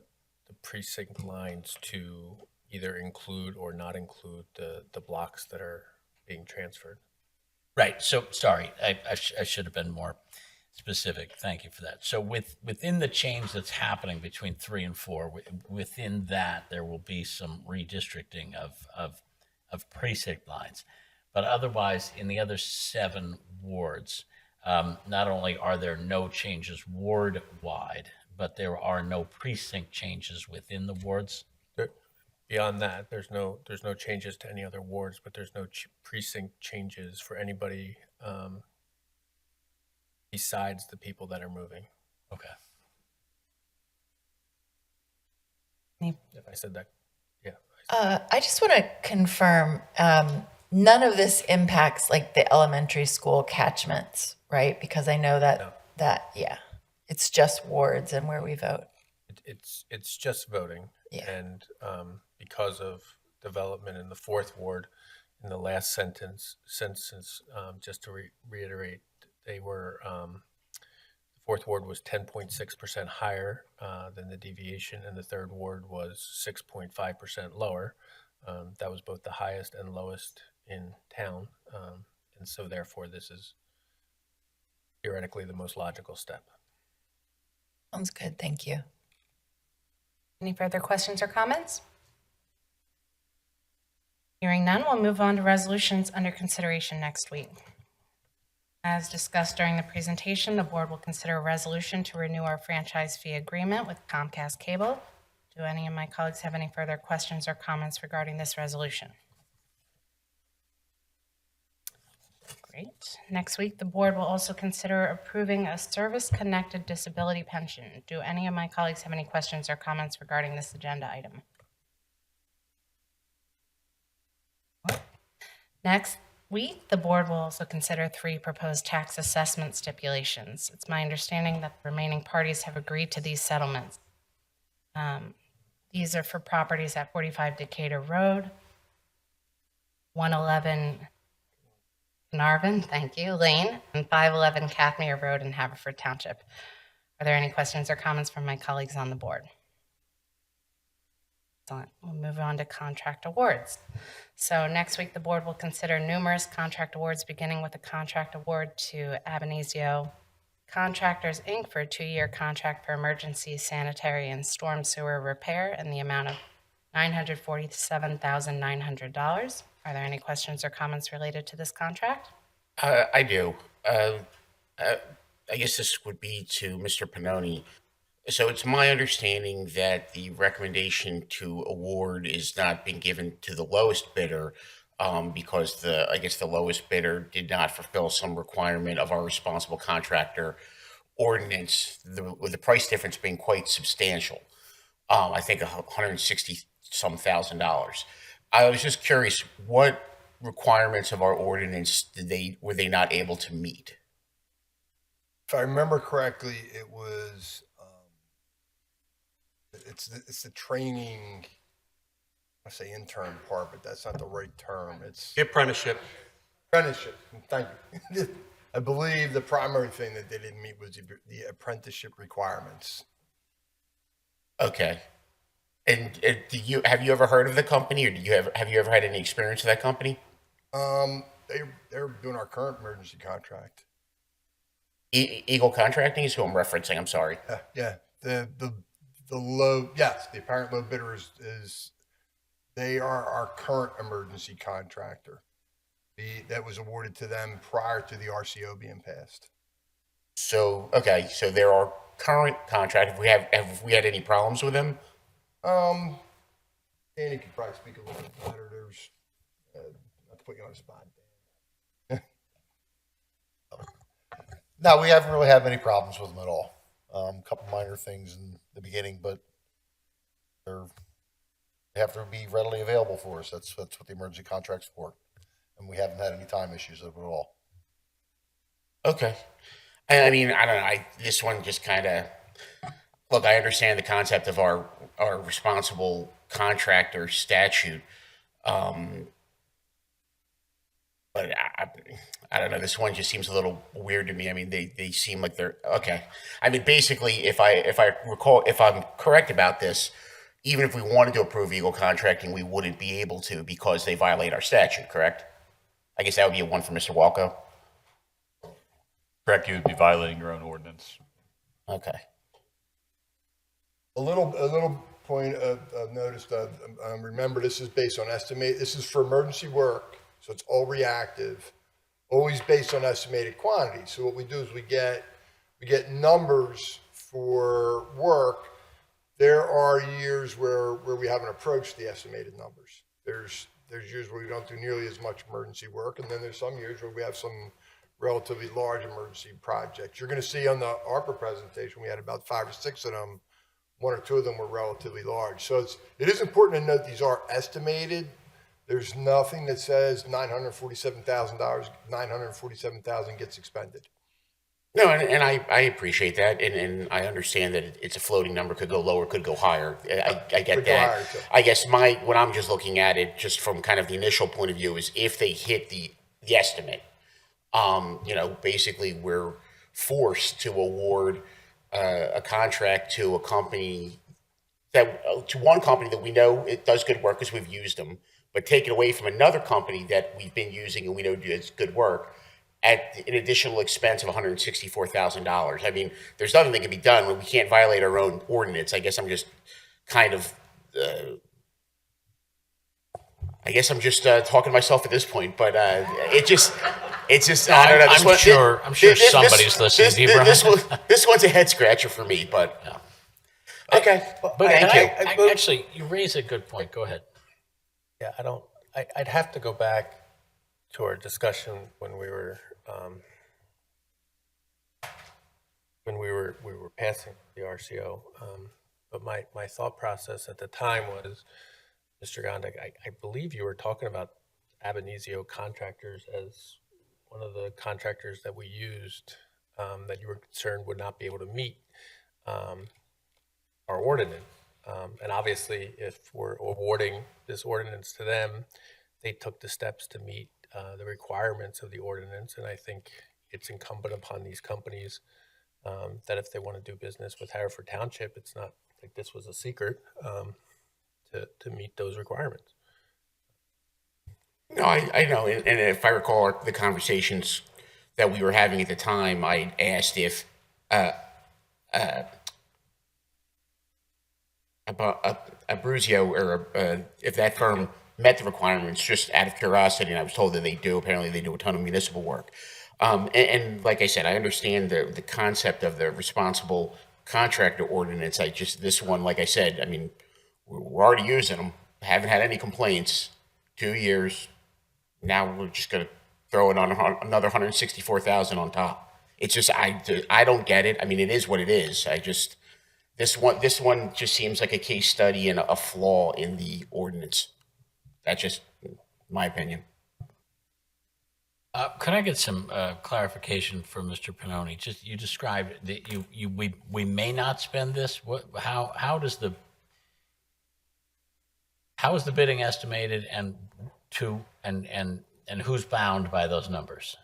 precinct lines to either include or not include the blocks that are being transferred. Right. So sorry, I should have been more specific. Thank you for that. So within the change that's happening between 3 and 4, within that there will be some redistricting of precinct lines, but otherwise in the other 7 wards, not only are there no changes ward wide, but there are no precinct changes within the wards. Beyond that, there's no changes to any other wards, but there's no precinct changes for anybody besides the people that are moving. Okay. If I said that, yeah. I just want to confirm, none of this impacts like the elementary school catchments, right? Because I know that it's just wards and where we vote. It's just voting. Yeah. And because of development in the 4th ward, in the last sentence, just to reiterate, they were, the 4th ward was 10.6% higher than the deviation, and the 3rd ward was 6.5% lower. That was both the highest and lowest in town. And so therefore, this is theoretically the most logical step. Sounds good. Thank you. Any further questions or comments? Hearing none, we'll move on to resolutions under consideration next week. As discussed during the presentation, the board will consider a resolution to renew our franchise fee agreement with Comcast Cable. Do any of my colleagues have any further questions or comments regarding this resolution? Great. Next week, the board will also consider approving a service-connected disability pension. Do any of my colleagues have any questions or comments regarding this agenda item? Next week, the board will also consider 3 proposed tax assessment stipulations. It's my understanding that the remaining parties have agreed to these settlements. These are for properties at 45 Decatur Road, 111 Narvin, thank you, Lane, and 511 Cathmere Road in Haverford Township. Are there any questions or comments from my colleagues on the board? Excellent. We'll move on to contract awards. So next week, the board will consider numerous contract awards, beginning with a contract award to Abenizio Contractors, Inc. for a 2-year contract for emergency sanitary and storm sewer repair in the amount of $947,900. Are there any questions or comments related to this contract? I do. I guess this would be to Mr. Pannoni. So it's my understanding that the recommendation to award is not being given to the lowest bidder because the lowest bidder did not fulfill some requirement of our responsible contractor ordinance, with the price difference being quite substantial. I think $160 some thousand. I was just curious, what requirements of our ordinance were they not able to meet? If I remember correctly, it was, it's the training, I say intern part, but that's not the right term. It's The apprenticeship. apprenticeship. Thank you. I believe the primary thing that they didn't meet was the apprenticeship requirements. Okay. And have you ever heard of the company, or have you ever had any experience with that company? They're doing our current emergency contract. Eagle Contracting is who I'm referencing. I'm sorry. Yeah. The low, yes, the apparent low bidder is they are our current emergency contractor. That was awarded to them prior to the RCO being passed. So, okay, so they're our current contract. Have we had any problems with them? Danny could probably speak a little bit better. There's, not to put you on the spot, Dan. No, we haven't really had many problems with them at all. A couple minor things in the beginning, but they have to be readily available for us. That's what the emergency contract's for. And we haven't had any time issues with it at all. Okay. I mean, I don't know. This one just kind of, look, I understand the concept of our responsible contractor statute. But I don't know. This one just seems a little weird to me. I mean, they seem like they're okay. I mean, basically, if I recall, if I'm correct about this, even if we wanted to approve Eagle Contracting, we wouldn't be able to because they violate our statute, correct? I guess that would be a one for Mr. Walco. Correct, you would be violating your own ordinance. Okay. A little point of notice. Remember, this is based on estimate. This is for emergency work, so it's all reactive, always based on estimated quantity. So what we do is we get numbers for work. There are years where we haven't approached the estimated numbers. There's years where we don't do nearly as much emergency work, and then there's some years where we have some relatively large emergency projects. You're going to see on the ARPA presentation, we had about 5 or 6 of them. 1 or 2 of them were relatively large. So it is important to note these are estimated. There's nothing that says $947,000 gets expended. No, and I appreciate that, and I understand that it's a floating number, could go lower, could go higher. I get that. I guess what I'm just looking at it just from kind of the initial point of view is if they hit the estimate, basically we're forced to award a contract to a company to one company that we know it does good work because we've used them, but take it away from another company that we've been using and we know does good work at an additional expense of $164,000. I mean, there's nothing that can be done when we can't violate our own ordinance. I guess I'm just kind of, talking to myself at this point, but it's just, I don't know. I'm sure somebody's listening to you, Brian. This one's a head scratcher for me, but okay. But Thank you. Actually, you raise a good point. Go ahead. Yeah, I'd have to go back to our discussion when we were passing the RCO. But my thought process at the time was, Mr. Gondik, I believe you were talking about Ab initio contractors as one of the contractors that we used that you were concerned would not be able to meet our ordinance. And obviously, if we're awarding this ordinance to them, they took the steps to meet the requirements of the ordinance. And I think it's incumbent upon these companies that if they want to do business with Haverford Township, it's not like this was a secret, to meet those requirements. No, I know. And if I recall the conversations that we were having at the time, I asked if Abruzio or if that firm met the requirements, just out of curiosity, and I was told that they do. Apparently, they do a ton of municipal work. And like I said, I understand the concept of the responsible contractor ordinance. This one, like I said, I mean, we're already using them. Haven't had any complaints. 2 years. Now we're just going to throw it on another $164,000 on top. It's just, I don't get it. I mean, it is what it is. This one just seems like a case study and a flaw in the ordinance. That's just my opinion. Could I get some clarification from Mr. Pannoni? Just you described that we may not spend this. How is the bidding estimated, and who's bound by those numbers?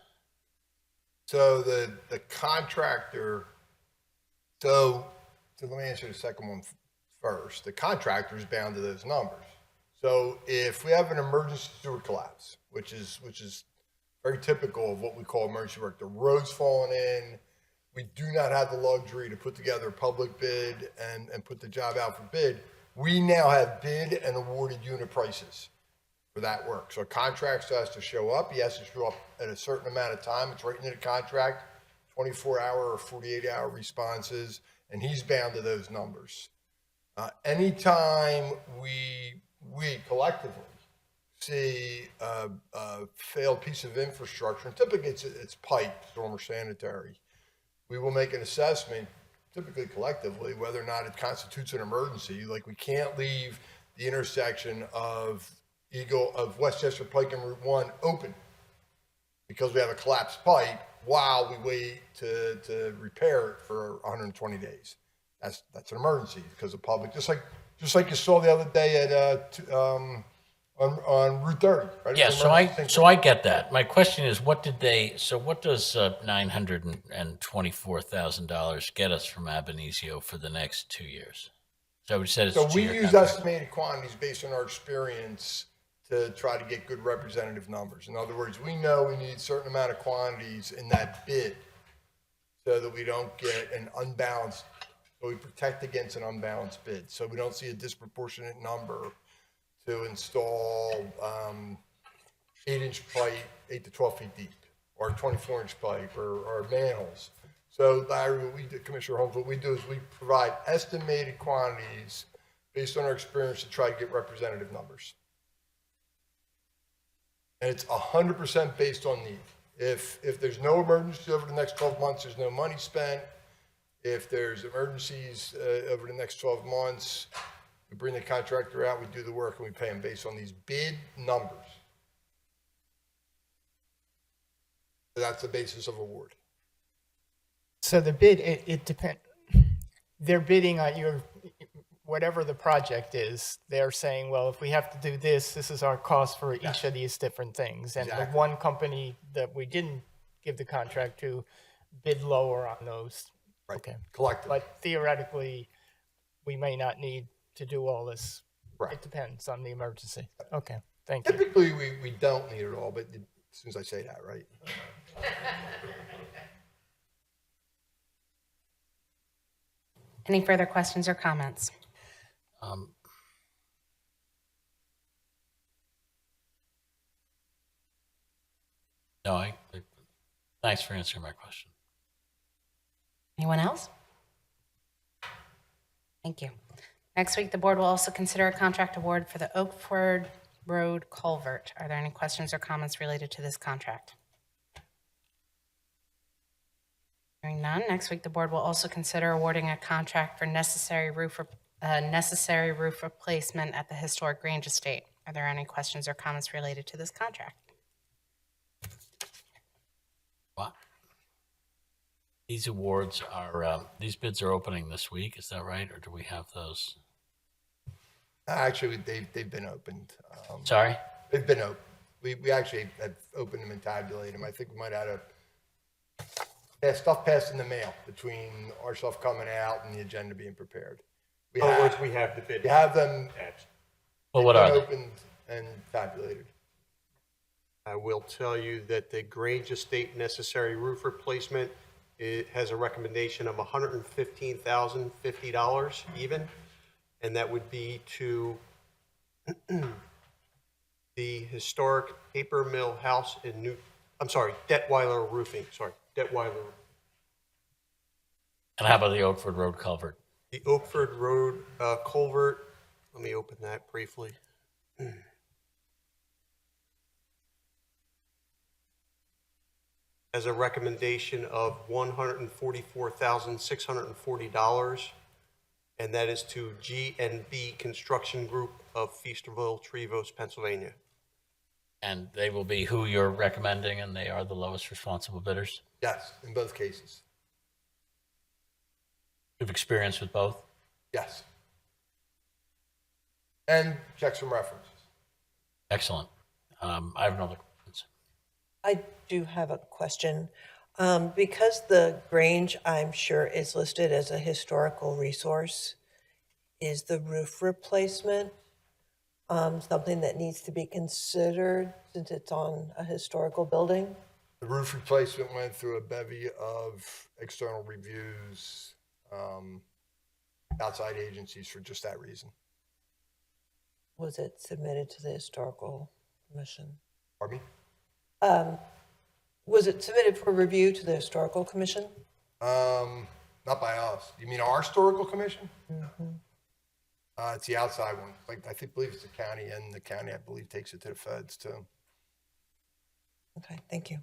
So the contractor. So let me answer the second one first. The contractor is bound to those numbers. So if we have an emergency sewer collapse, which is very typical of what we call emergency work, the road's falling in, we do not have the luxury to put together a public bid and put the job out for bid. We now have bid and awarded unit prices for that work. So a contractor has to show up. He has to show up at a certain amount of time. It's written in the contract, 24-hour or 48-hour responses, and he's bound to those numbers. Anytime we collectively see a failed piece of infrastructure, and typically it's pipe, storm or sanitary, we will make an assessment, typically collectively, whether or not it constitutes an emergency. Like, we can't leave the intersection of Westchester Pike and Route 1 open because we have a collapsed pipe while we wait to repair it for 120 days. That's an emergency because of public, just like you saw the other day at on Route 30, right? Yeah, so I get that. My question is, what does $924,000 get us from Ab Initio for the next 2 years? So we said it's so a we two-year use contract. estimated quantities based on our experience to try to get good representative numbers. In other words, we know we need a certain amount of quantities in that bid so that we don't get an unbalanced, so we protect against an unbalanced bid. So we don't see a disproportionate number to install 8-inch pipe, 8 to 12 feet deep, or 24-inch pipe, or manholes. So, Larry, what we do, Commissioner Holmes, what we do is we provide estimated quantities based on our experience to try to get representative numbers. And it's 100% based on need. If there's no emergency over the next 12 months, there's no money spent. If there's emergencies over the next 12 months, we bring the contractor out, we do the work, and we pay them based on these bid numbers. So that's the basis of award. So the bid, it depends. They're bidding on whatever the project is. They're saying, well, if we have to do this, this is our cost for each of these different things. And Exactly. the one company that we didn't give the contract to bid lower on those. Right. Okay. Collectively. But theoretically, we may not need to do all this. Right. It depends on the emergency. Okay, thank you. Typically, we don't need it all, but as soon as I say that, right? Any further questions or comments? No, thanks for answering my question. Anyone else? Thank you. Next week, the board will also consider a contract award for the Oakford Road culvert. Are there any questions or comments related to this contract? Hearing none, next week, the board will also consider awarding a contract for necessary roof replacement at the historic Grange Estate. Are there any questions or comments related to this contract? What? These awards are, these bids are opening this week, is that right? Or do we have those? Actually, they've been opened. Sorry? They've been opened. We actually have opened them and tabulated them. I think we might have stuff passed in the mail between our stuff coming out and the agenda being prepared. We have the bid. We have them. Well, what are they? Opened and tabulated. I will tell you that the Grange Estate necessary roof replacement, it has a recommendation of $115,050 even, and that would be to the historic paper mill house in Detweiler Roofing, Detweiler. And how about the Oakford Road culvert? The Oakford Road culvert, let me open that briefly. has a recommendation of $144,640, and that is to G&B Construction Group of Feasterville, Trevose, Pennsylvania. And they will be who you're recommending, and they are the lowest responsible bidders? Yes, in both cases. You've experience with both? Yes. And check some references. Excellent. I have another question. I do have a question. Because the Grange, I'm sure, is listed as a historical resource, is the roof replacement something that needs to be considered since it's on a historical building? The roof replacement went through a bevy of external reviews, outside agencies for just that reason. Was it submitted to the historical commission? Pardon me? Was it submitted for review to the historical commission? Not by us. You mean our historical commission? Mm-hmm. It's the outside one. Like, believe it's the county, and the county, I believe, takes it to the feds too. Okay, thank you.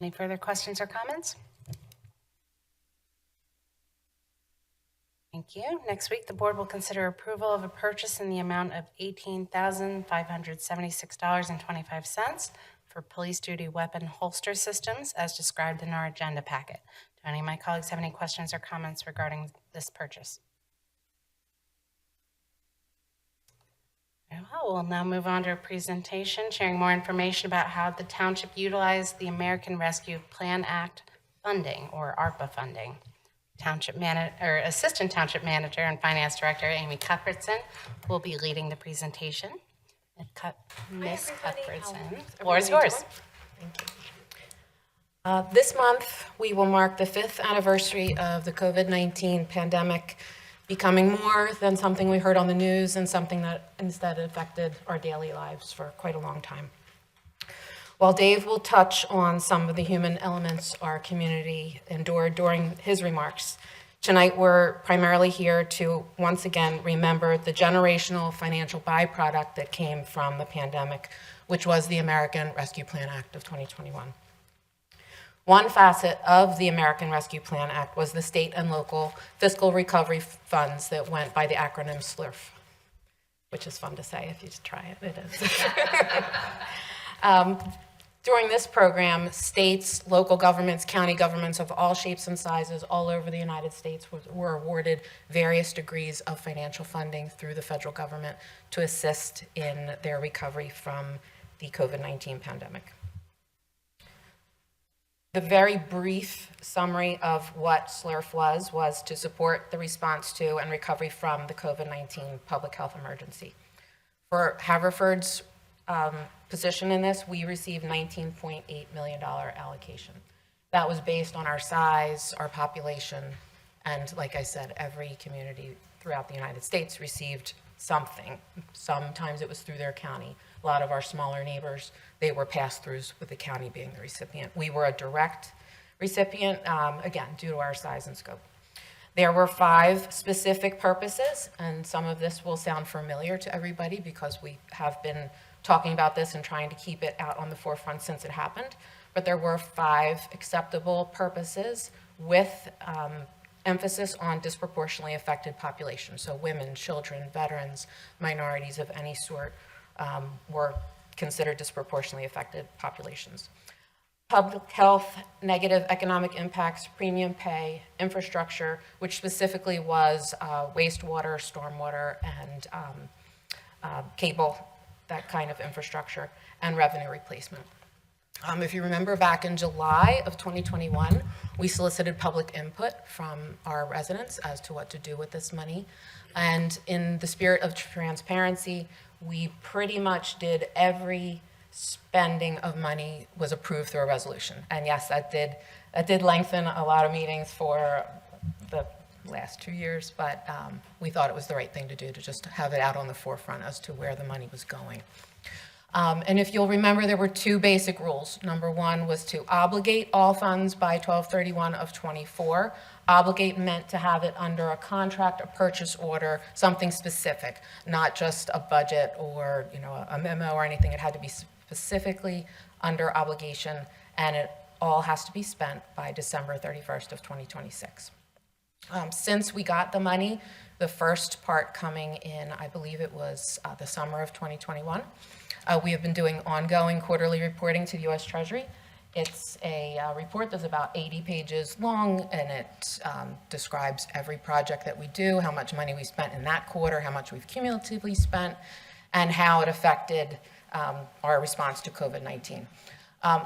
Any further questions or comments? Thank you. Next week, the board will consider approval of a purchase in the amount of $18,576.25 for police duty weapon holster systems as described in our agenda packet. Do any of my colleagues have any questions or comments regarding this purchase? Very well, we'll now move on to a presentation sharing more information about how the township utilized the American Rescue Plan Act funding, or ARPA funding. Assistant Township Manager and Finance Director Amy Cuthbertson will be leading the presentation. Ms. Cuthbertson, the floor is yours. Thank you. This month, we will mark the 5th anniversary of the COVID-19 pandemic becoming more than something we heard on the news and something that instead affected our daily lives for quite a long time. While Dave will touch on some of the human elements our community endured during his remarks, tonight we're primarily here to once again remember the generational financial byproduct that came from the pandemic, which was the American Rescue Plan Act of 2021. One facet of the American Rescue Plan Act was the state and local fiscal recovery funds that went by the acronym SLRF, which is fun to say if you just try it, it is. During this program, states, local governments, county governments of all shapes and sizes all over the United States were awarded various degrees of financial funding through the federal government to assist in their recovery from the COVID-19 pandemic. The very brief summary of what SLRF was to support the response to and recovery from the COVID-19 public health emergency. For Haverford's position in this, we received $19.8 million allocation. That was based on our size, our population, and like I said, every community throughout the United States received something. Sometimes it was through their county. A lot of our smaller neighbors, they were pass-throughs with the county being the recipient. We were a direct recipient, again, due to our size and scope. There were 5 specific purposes, and some of this will sound familiar to everybody because we have been talking about this and trying to keep it out on the forefront since it happened. But there were 5 acceptable purposes with emphasis on disproportionately affected populations. So women, children, veterans, minorities of any sort were considered disproportionately affected populations. Public health, negative economic impacts, premium pay, infrastructure, which specifically was wastewater, stormwater, and cable, that kind of infrastructure, and revenue replacement. If you remember back in July of 2021, we solicited public input from our residents as to what to do with this money. And in the spirit of transparency, we pretty much did every spending of money was approved through a resolution. And yes, that did lengthen a lot of meetings for the last 2 years, but we thought it was the right thing to do to just have it out on the forefront as to where the money was going. And if you'll remember, there were 2 basic rules. Number 1 was to obligate all funds by 12/31 of 24. Obligate meant to have it under a contract, a purchase order, something specific, not just a budget or a memo or anything. It had to be specifically under obligation, and it all has to be spent by December 31st of 2026. Since we got the money, the first part coming in, I believe it was the summer of 2021, we have been doing ongoing quarterly reporting to the U.S. Treasury. It's a report that's about 80 pages long, and it describes every project that we do, how much money we spent in that quarter, how much we've cumulatively spent, and how it affected our response to COVID-19.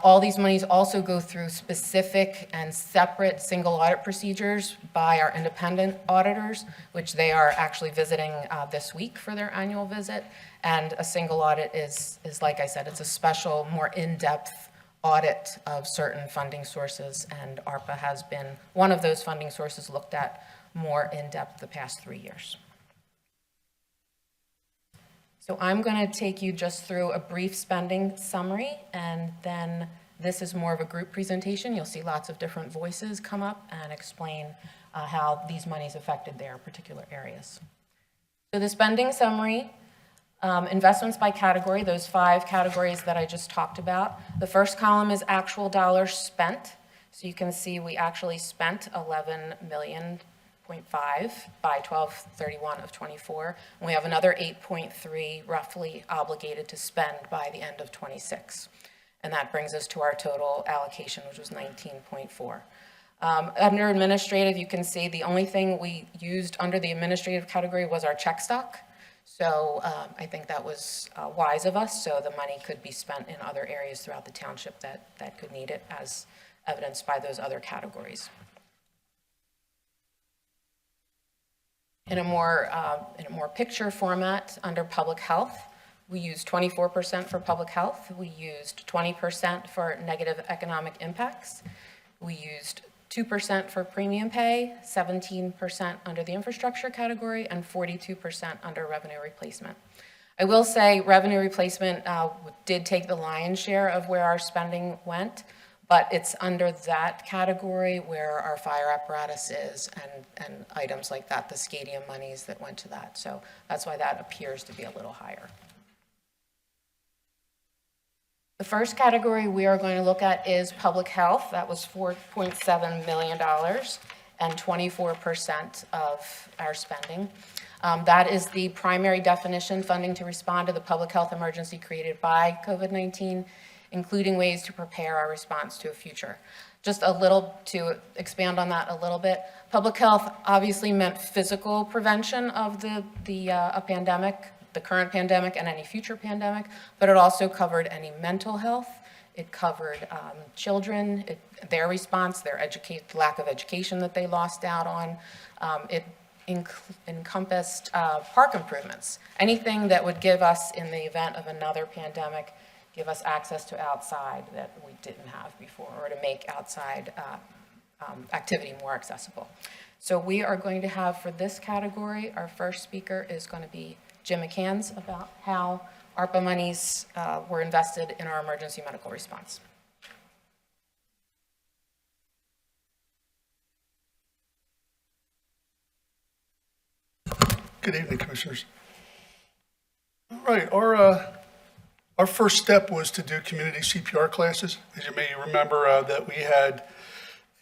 All these monies also go through specific and separate single audit procedures by our independent auditors, which they are actually visiting this week for their annual visit. And a single audit is like I said, it's a special, more in-depth audit of certain funding sources, and ARPA has been one of those funding sources looked at more in-depth the past 3 years. So I'm going to take you just through a brief spending summary, and then this is more of a group presentation. You'll see lots of different voices come up and explain how these monies affected their particular areas. So the spending summary, investments by category, those 5 categories that I just talked about. The first column is actual dollars spent. So you can see we actually spent $11.5 million by 12/31 of 24. And we have another 8.3 roughly obligated to spend by the end of 26. And that brings us to our total allocation, which was 19.4. Under administrative, you can see the only thing we used under the administrative category was our check stock. So I think that was wise of us, so the money could be spent in other areas throughout the township that could need it, as evidenced by those other categories. In a more picture format, under public health, we used 24% for public health. We used 20% for negative economic impacts. We used 2% for premium pay, 17% under the infrastructure category, and 42% under revenue replacement. I will say revenue replacement did take the lion's share of where our spending went, but it's under that category where our fire apparatus is and items like that, the stadium monies that went to that. So that's why that appears to be a little higher. The first category we are going to look at is public health. That was $4.7 million and 24% of our spending. That is the primary definition funding to respond to the public health emergency created by COVID-19, including ways to prepare our response to a future. Just a little to expand on that a little bit. Public health obviously meant physical prevention of a pandemic, the current pandemic and any future pandemic, but it also covered any mental health. It covered children, their response, their lack of education that they lost out on. It encompassed park improvements, anything that would give us, in the event of another pandemic, give us access to outside that we didn't have before, or to make outside activity more accessible. So we are going to have, for this category, our first speaker is going to be Jim McCanns, about how ARPA monies were invested in our emergency medical response. Good evening, Commissioners. All right, our first step was to do community CPR classes. As you may remember, that we had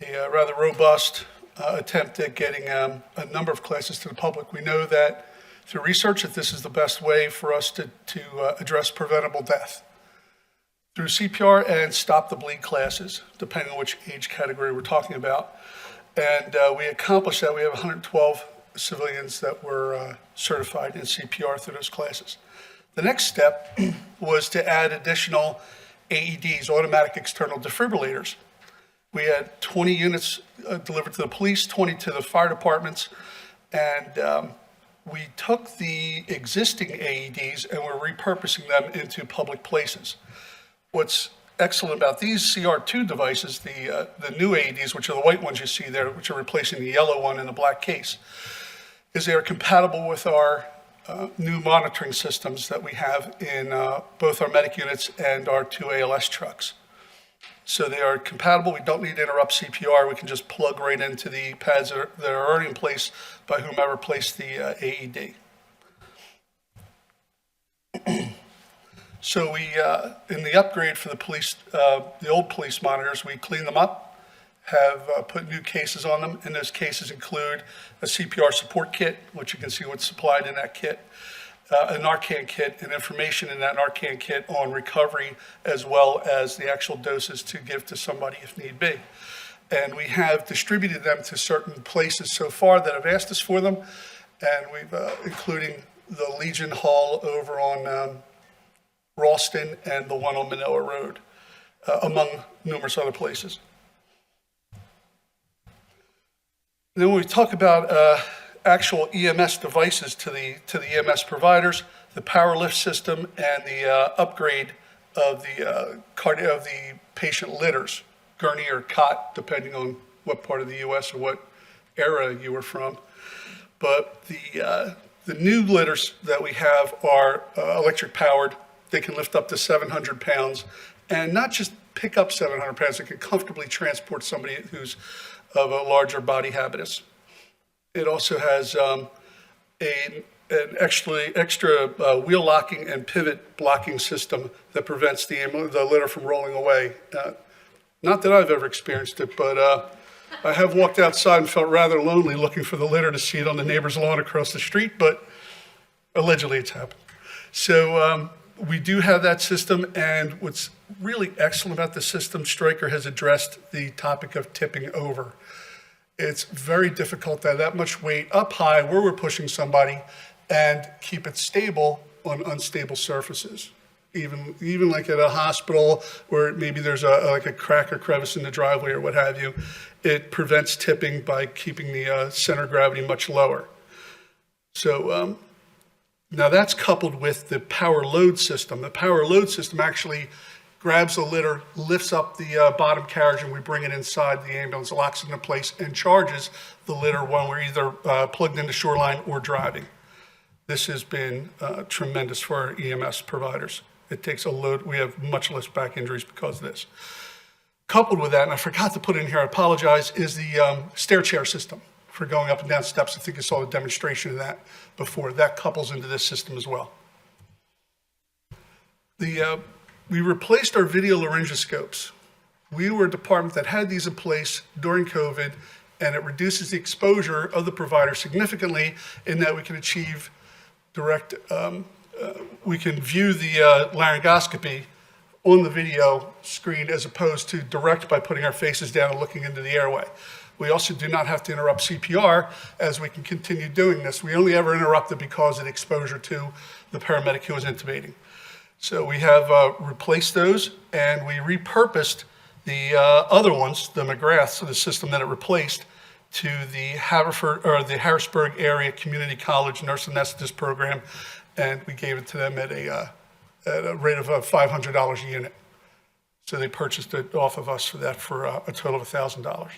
a rather robust attempt at getting a number of classes to the public. We know that through research that this is the best way for us to address preventable death. Through CPR and stop the bleed classes, depending on which age category we're talking about. And we accomplished that. We have 112 civilians that were certified in CPR through those classes. The next step was to add additional AEDs, automatic external defibrillators. We had 20 units delivered to the police, 20 to the fire departments, and we took the existing AEDs and we're repurposing them into public places. What's excellent about these CR2 devices, the new AEDs, which are the white ones you see there, which are replacing the yellow one in the black case, is they are compatible with our new monitoring systems that we have in both our medic units and our 2 ALS trucks. So they are compatible. We don't need to interrupt CPR. We can just plug right into the pads that are already in place by whomever placed the AED. So we, in the upgrade for the police, the old police monitors, we cleaned them up, have put new cases on them, and those cases include a CPR support kit, which you can see what's supplied in that kit, a Narcan kit, and information in that Narcan kit on recovery, as well as the actual doses to give to somebody if need be. And we have distributed them to certain places so far that have asked us for them, and we've, including the Legion Hall over on Ralston and the one on Manila Road, among numerous other places. Then when we talk about actual EMS devices to the EMS providers, the power lift system and the upgrade of the patient litters, gurney or cot, depending on what part of the U.S. or what era you were from. But the new litters that we have are electric powered. They can lift up to 700 pounds, and not just pick up 700 pounds, it can comfortably transport somebody who's of a larger body habitus. It also has an extra wheel locking and pivot blocking system that prevents the litter from rolling away. Not that I've ever experienced it, but I have walked outside and felt rather lonely looking for the litter to see it on the neighbor's lawn across the street, but allegedly it's happened. So we do have that system, and what's really excellent about the system, Stryker has addressed the topic of tipping over. It's very difficult to have that much weight up high where we're pushing somebody and keep it stable on unstable surfaces. Even like at a hospital where maybe there's like a crack or crevice in the driveway or what have you, it prevents tipping by keeping the center of gravity much lower. So now that's coupled with the power load system. The power load system actually grabs the litter, lifts up the bottom carriage, and we bring it inside the ambulance, locks it into place, and charges the litter when we're either plugged into Shoreline or driving. This has been tremendous for our EMS providers. It takes a load. We have much less back injuries because of this. Coupled with that, and I forgot to put in here, I apologize, is the stair chair system for going up and down steps. I think you saw the demonstration of that before. That couples into this system as well. We replaced our video laryngoscopes. We were a department that had these in place during COVID, and it reduces the exposure of the provider significantly in that we can achieve direct, we can view the laryngoscopy on the video screen as opposed to direct by putting our faces down and looking into the airway. We also do not have to interrupt CPR as we can continue doing this. We only ever interrupted because of the exposure to the paramedic who was intubating. So we have replaced those, and we repurposed the other ones, the McGrath, so the system that it replaced, to the Haverford or the Harrisburg Area Community College Nurse Anesthetist program, and we gave it to them at a rate of $500 a unit. So they purchased it off of us for that for a total of $1,000.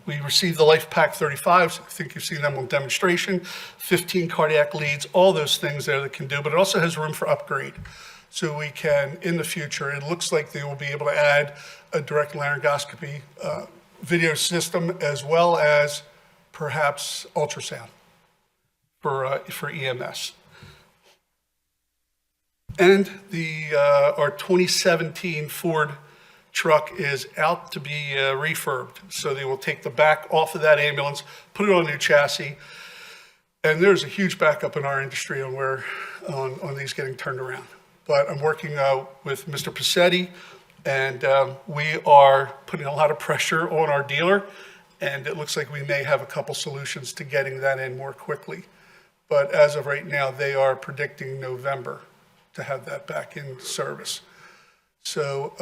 We received the Life Pack 35s. I think you've seen them on demonstration. 15 cardiac leads, all those things there that can do, but it also has room for upgrade. So we can, in the future, it looks like they will be able to add a direct laryngoscopy video system as well as perhaps ultrasound for EMS. And our 2017 Ford truck is out to be refurbed. So they will take the back off of that ambulance, put it on a new chassis, and there's a huge backup in our industry on these getting turned around. But I'm working with Mr. Passetti, and we are putting a lot of pressure on our dealer, and it looks like we may have a couple solutions to getting that in more quickly. But as of right now, they are predicting November to have that back in service. So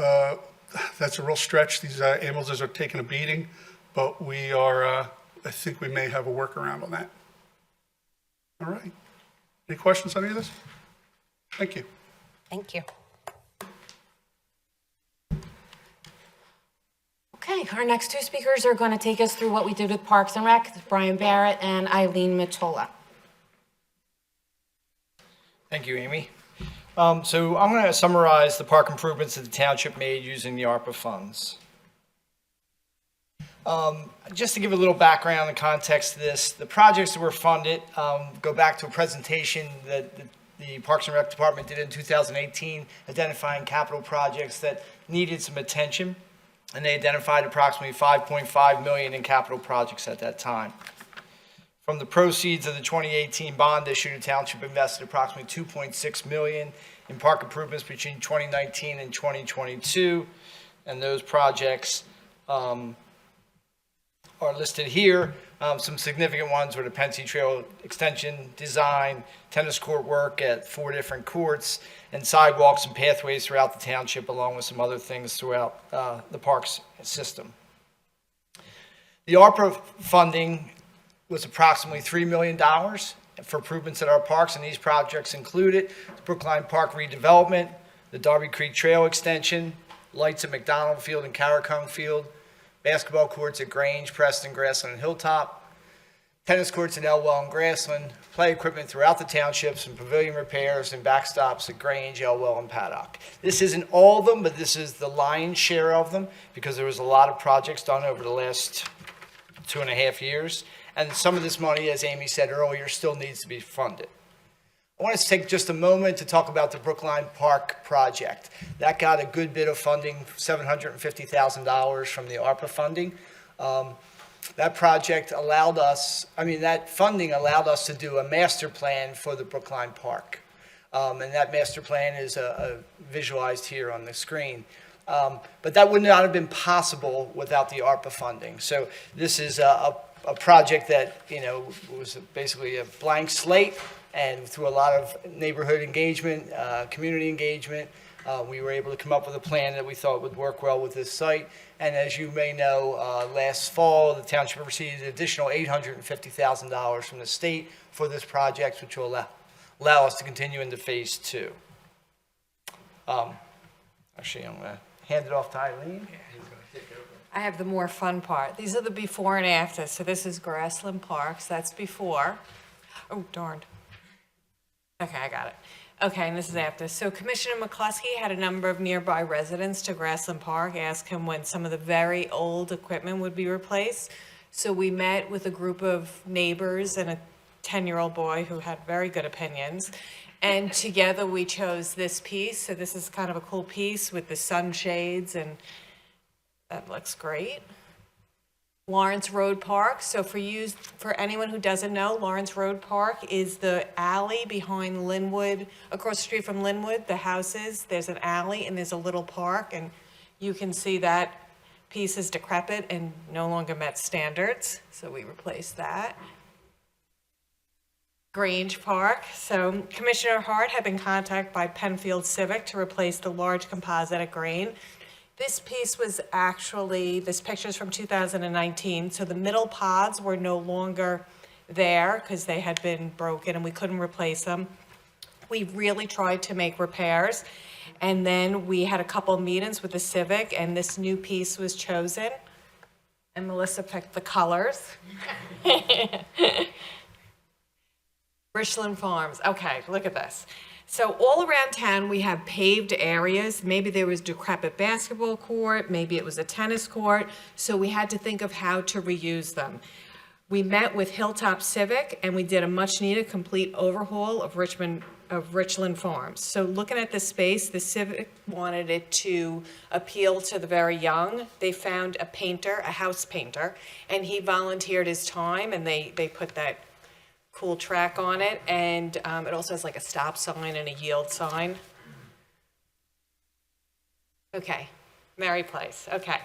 that's a real stretch. These ambulances are taking a beating, but we are, I think we may have a workaround on that. All right. Any questions on any of this? Thank you. Thank you. Okay, our next two speakers are going to take us through what we did with Parks and Rec. It's Brian Barrett and Eileen Matola. Thank you, Amy. So I'm going to summarize the park improvements that the township made using the ARPA funds. Just to give a little background and context to this, the projects that were funded go back to a presentation that the Parks and Rec Department did in 2018, identifying capital projects that needed some attention. And they identified approximately $5.5 million in capital projects at that time. From the proceeds of the 2018 bond issue, the township invested approximately $2.6 million in park improvements between 2019 and 2022. And those projects are listed here. Some significant ones were the Pensy Trail extension design, tennis court work at 4 different courts, and sidewalks and pathways throughout the township, along with some other things throughout the parks system. The ARPA funding was approximately $3 million for improvements at our parks, and these projects included the Brookline Park redevelopment, the Darby Creek Trail extension, lights at McDonald Field and Carricone Field, basketball courts at Grange, Preston, Grassland, and Hilltop, tennis courts at Elwell and Grassland, play equipment throughout the townships, and pavilion repairs and backstops at Grange, Elwell, and Paddock. This isn't all of them, but this is the lion's share of them because there was a lot of projects done over the last 2.5 years. And some of this money, as Amy said earlier, still needs to be funded. I want to take just a moment to talk about the Brookline Park project. That got a good bit of funding, $750,000 from the ARPA funding. That project allowed us, that funding allowed us to do a master plan for the Brookline Park. And that master plan is visualized here on the screen. But that would not have been possible without the ARPA funding. So this is a project that, was basically a blank slate. And through a lot of neighborhood engagement, community engagement, we were able to come up with a plan that we thought would work well with this site. And as you may know, last fall, the township received an additional $850,000 from the state for this project, which will allow us to continue into phase 2. Actually, I'm going to hand it off to Eileen. I have the more fun part. These are the before and after. So this is Grassland Park. So that's before. Oh, darned. Okay, I got it. Okay, and this is after. So Commissioner McCluskey had a number of nearby residents to Grassland Park ask him when some of the very old equipment would be replaced. So we met with a group of neighbors and a 10-year-old boy who had very good opinions. And together we chose this piece. So this is kind of a cool piece with the sunshades, and that looks great. Lawrence Road Park. So for anyone who doesn't know, Lawrence Road Park is the alley behind Linwood, across the street from Linwood, the houses. There's an alley and there's a little park, and you can see that piece is decrepit and no longer met standards. So we replaced that. Grange Park. So Commissioner Hart had been contacted by Penfield Civic to replace the large composite at Grange. This piece was actually, this picture is from 2019, so the middle pods were no longer there because they had been broken and we couldn't replace them. We really tried to make repairs, and then we had a couple of meetings with the Civic, and this new piece was chosen, and Melissa picked the colors. Richland Farms. Okay, look at this. So all around town, we have paved areas. Maybe there was decrepit basketball court, maybe it was a tennis court. So we had to think of how to reuse them. We met with Hilltop Civic, and we did a much needed complete overhaul of Richland Farms. So looking at the space, the Civic wanted it to appeal to the very young. They found a painter, a house painter, and he volunteered his time, and they put that cool track on it, and it also has like a stop sign and a yield sign. Okay, Merry Place. Okay,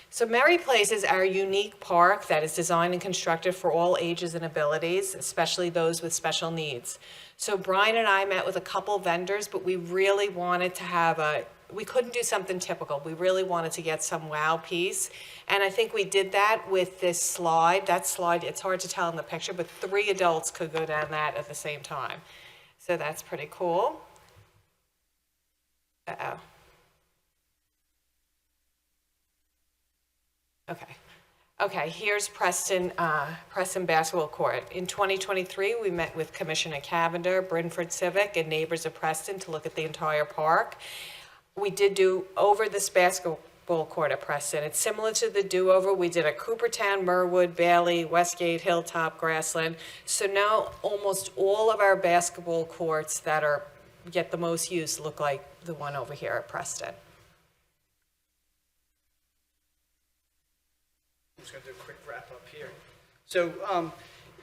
so Merry Place is our unique park that is designed and constructed for all ages and abilities, especially those with special needs. So Brian and I met with a couple vendors, but we really wanted to have we couldn't do something typical. We really wanted to get some wow piece. And I think we did that with this slide. That slide, it's hard to tell in the picture, but 3 adults could go down that at the same time. So that's pretty cool. Uh-oh. Okay, here's Preston Basketball Court. In 2023, we met with Commissioner Cavender, Brynford Civic, and neighbors of Preston to look at the entire park. We did do over this basketball basketball court at Preston. It's similar to the do-over. We did at Coopertown, Merwood, Bailey, Westgate, Hilltop, Grassland. So now almost all of our basketball courts that get the most use look like the one over here at Preston. I'm just going to do a quick wrap up here. So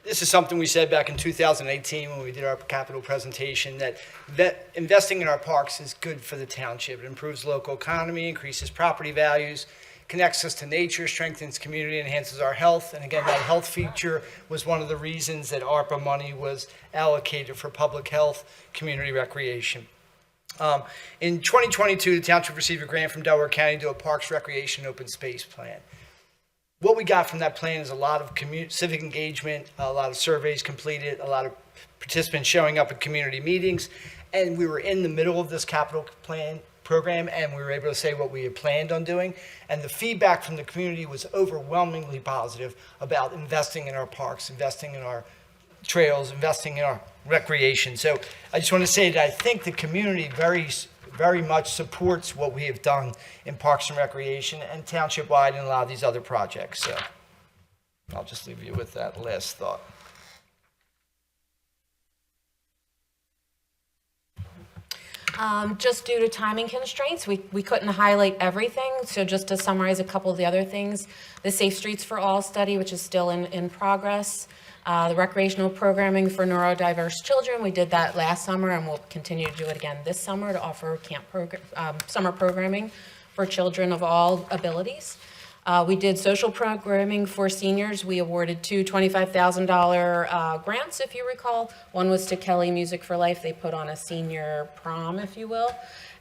this is something we said back in 2018 when we did our capital presentation, that investing in our parks is good for the township. It improves local economy, increases property values, connects us to nature, strengthens community, enhances our health. And again, that health feature was one of the reasons that ARPA money was allocated for public health, community recreation. In 2022, the township received a grant from Delaware County to do a Parks, Recreation, Open Space Plan. What we got from that plan is a lot of civic engagement, a lot of surveys completed, a lot of participants showing up at community meetings, and we were in the middle of this capital plan program, and we were able to say what we had planned on doing, and the feedback from the community was overwhelmingly positive about investing in our parks, investing in our trails, investing in our recreation. So I just want to say that I think the community very much supports what we have done in Parks and Recreation and township-wide and a lot of these other projects. So I'll just leave you with that last thought. Just due to timing constraints, we couldn't highlight everything. So just to summarize a couple of the other things, the Safe Streets for All study, which is still in progress. The recreational programming for neurodiverse children, we did that last summer and we'll continue to do it again this summer to offer summer programming for children of all abilities. We did social programming for seniors. We awarded two $25,000 grants, if you recall. One was to Kelly Music for Life. They put on a senior prom, if you will.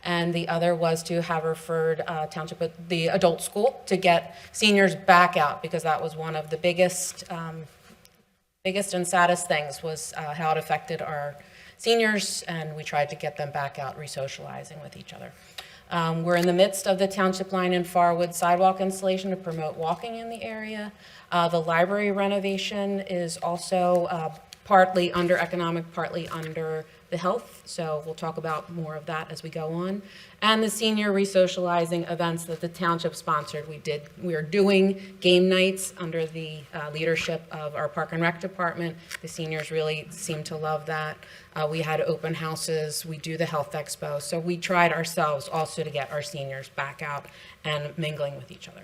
And the other was to Haverford Township, the adult school, to get seniors back out, because that was one of the biggest and saddest things was how it affected our seniors, and we tried to get them back out re-socializing with each other. We're in the midst of the Township Line and Farwood sidewalk installation to promote walking in the area. The library renovation is also partly under economic, partly under the health, so we'll talk about more of that as we go on. And the senior re-socializing events that the township sponsored. We are doing game nights under the leadership of our Park and Rec department. The seniors really seem to love that. We had open houses. We do the health expo. So we tried ourselves also to get our seniors back out and mingling with each other.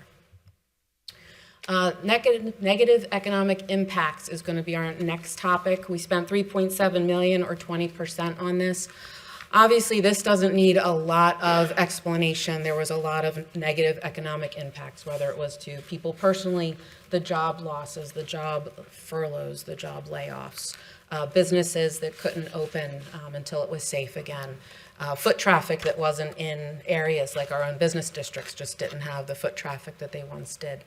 Negative economic impacts is going to be our next topic. We spent $3.7 million or 20% on this. Obviously, this doesn't need a lot of explanation. There was a lot of negative economic impacts, whether it was to people personally, the job losses, the job furloughs, the job layoffs, businesses that couldn't open until it was safe again, foot traffic that wasn't in areas like our own business districts, just didn't have the foot traffic that they once did.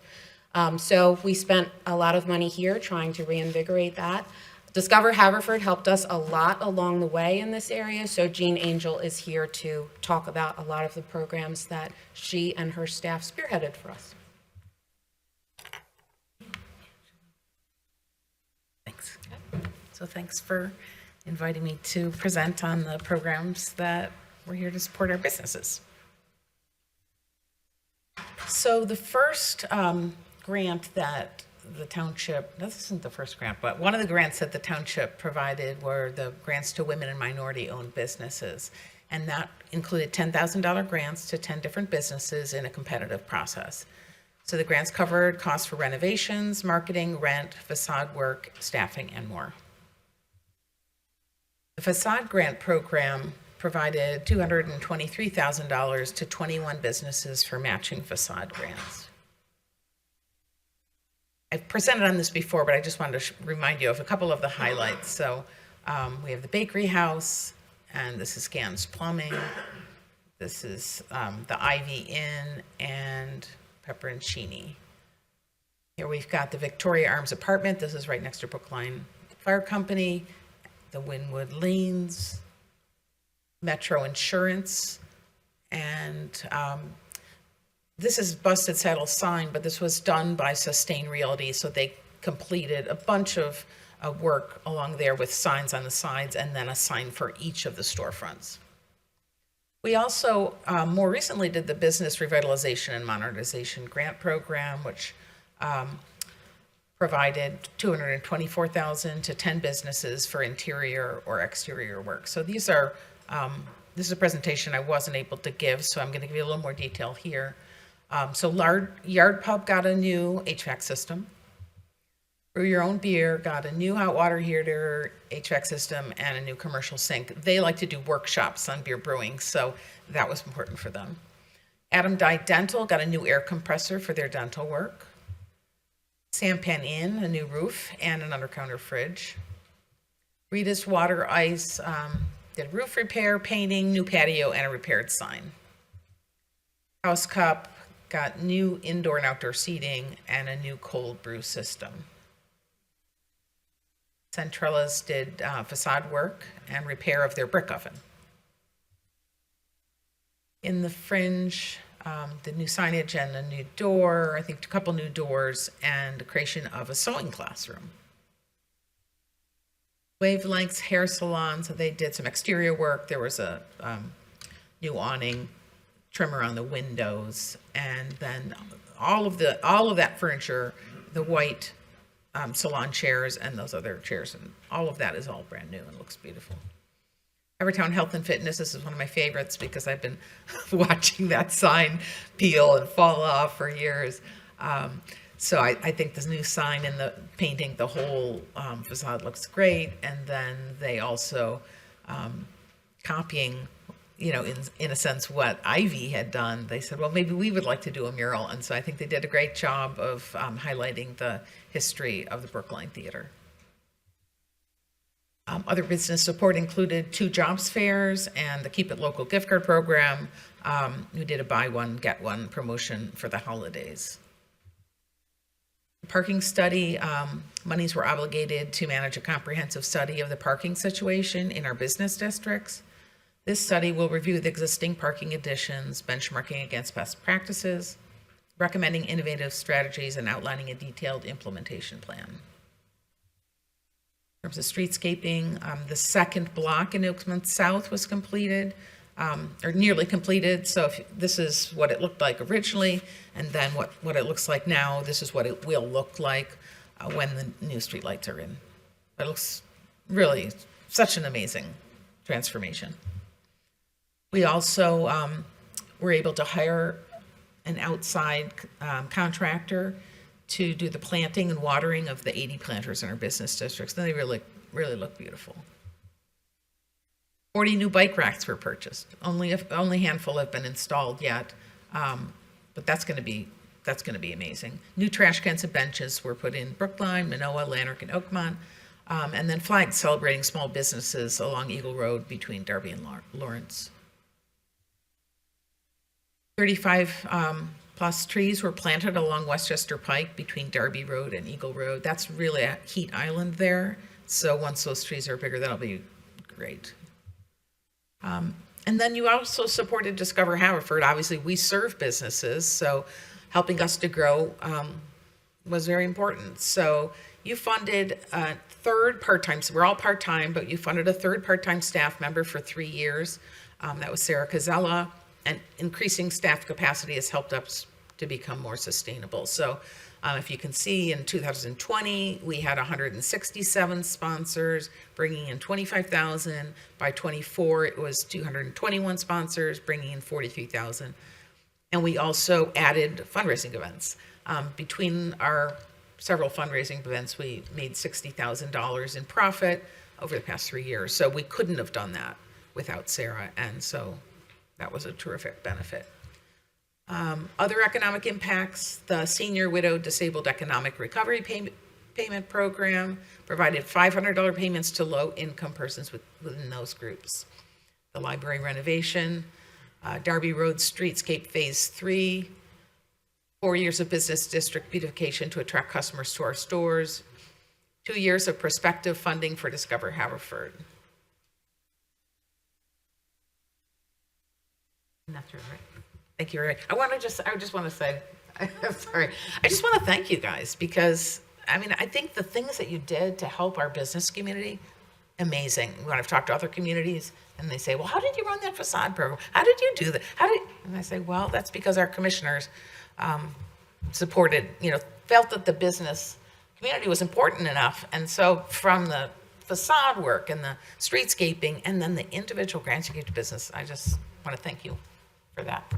So we spent a lot of money here trying to reinvigorate that. Discover Haverford helped us a lot along the way in this area, so Jean Angel is here to talk about a lot of the programs that she and her staff spearheaded for us. Thanks. So thanks for inviting me to present on the programs that we're here to support our businesses. So the first grant that the township, this isn't the first grant, but one of the grants that the township provided were the grants to women and minority-owned businesses. And that included $10,000 grants to 10 different businesses in a competitive process. So the grants covered costs for renovations, marketing, rent, facade work, staffing, and more. The facade grant program provided $223,000 to 21 businesses for matching facade grants. I've presented on this before, but I just wanted to remind you of a couple of the highlights. So we have the Bakery House, and this is Gans Plumbing. This is the Ivy Inn and Pepperoncini. Here we've got the Victoria Arms Apartment. This is right next to Brookline Fire Company. The Wynwood Lanes, Metro Insurance, and this is Busted Saddle Sign, but this was done by Sustain Realty, so they completed a bunch of work along there with signs on the sides and then a sign for each of the storefronts. We also more recently did the Business Revitalization and Modernization Grant Program, which provided $224,000 to 10 businesses for interior or exterior work. So these are, this is a presentation I wasn't able to give, so I'm going to give you a little more detail here. So Yard Pub got a new HVAC system. Brew Your Own Beer got a new hot water heater, HVAC system, and a new commercial sink. They like to do workshops on beer brewing, so that was important for them. Adam Dye Dental got a new air compressor for their dental work. Sampan Inn, a new roof and an under-counter fridge. Rita's Water Ice did roof repair, painting, new patio, and a repaired sign. House Cup got new indoor and outdoor seating and a new cold brew system. Centrellas did facade work and repair of their brick oven. In the Fringe, the new signage and a new door, I think a couple new doors, and the creation of a sewing classroom. Wavelengths Hair Salon, so they did some exterior work. There was a new awning, trim around the windows, and then all of that furniture, the white salon chairs and those other chairs, and all of that is all brand new and looks beautiful. Havertown Health and Fitness, this is one of my favorites because I've been watching that sign peel and fall off for years. So I think this new sign and the painting, the whole facade looks great. And then they also copying, you know, in a sense, what Ivy had done. They said, well, maybe we would like to do a mural. And so I think they did a great job of highlighting the history of the Brookline Theater. Other business support included 2 jobs fairs and the Keep It Local gift card program. We did a buy one, get one promotion for the holidays. Parking study, monies were obligated to manage a comprehensive study of the parking situation in our business districts. This study will review the existing parking additions, benchmarking against best practices, recommending innovative strategies, and outlining a detailed implementation plan. In terms of streetscaping, the second block in Oakmont South was completed, or nearly completed. So this is what it looked like originally, and then what it looks like now. This is what it will look like when the new streetlights are in. It looks really such an amazing transformation. We also were able to hire an outside contractor to do the planting and watering of the 80 planters in our business districts. And they really look beautiful. 40 new bike racks were purchased. Only a handful have been installed yet, but that's going to be amazing. New trash cans and benches were put in Brookline, Minoa, Lanark, and Oakmont, and then flags celebrating small businesses along Eagle Road between Darby and Lawrence. 35 plus trees were planted along Westchester Pike between Darby Road and Eagle Road. That's really a heat island there. So once those trees are bigger, that'll be great. And then you also supported Discover Haverford. Obviously, we serve businesses, so helping us to grow was very important. So you funded a third part-time, so we're all part-time, but you funded a third part-time staff member for 3 years. That was Sarah Cazella. And increasing staff capacity has helped us to become more sustainable. So if you can see, in 2020, we had 167 sponsors, bringing in $25,000. By 24, it was 221 sponsors, bringing in $43,000. And we also added fundraising events. Between our several fundraising events, we made $60,000 in profit over the past 3 years. So we couldn't have done that without Sarah. And so that was a terrific benefit. Other economic impacts, the Senior Widow Disabled Economic Recovery Payment Program provided $500 payments to low-income persons within those groups. The library renovation, Darby Road Streetscape Phase 3, 4 years of business district beautification to attract customers to our stores, 2 years of prospective funding for Discover Haverford. And that's right. Thank you, Ray. I just want to say, I'm sorry. I just want to thank you guys because, I mean, I think the things that you did to help our business community amazing. When I've talked to other communities and they say, well, how did you run that facade program? How did you do that? And I say, well, that's because our commissioners supported, felt that the business community was important enough. And so from the facade work and the streetscaping and then the individual grants you give to business, I just want to thank you for that.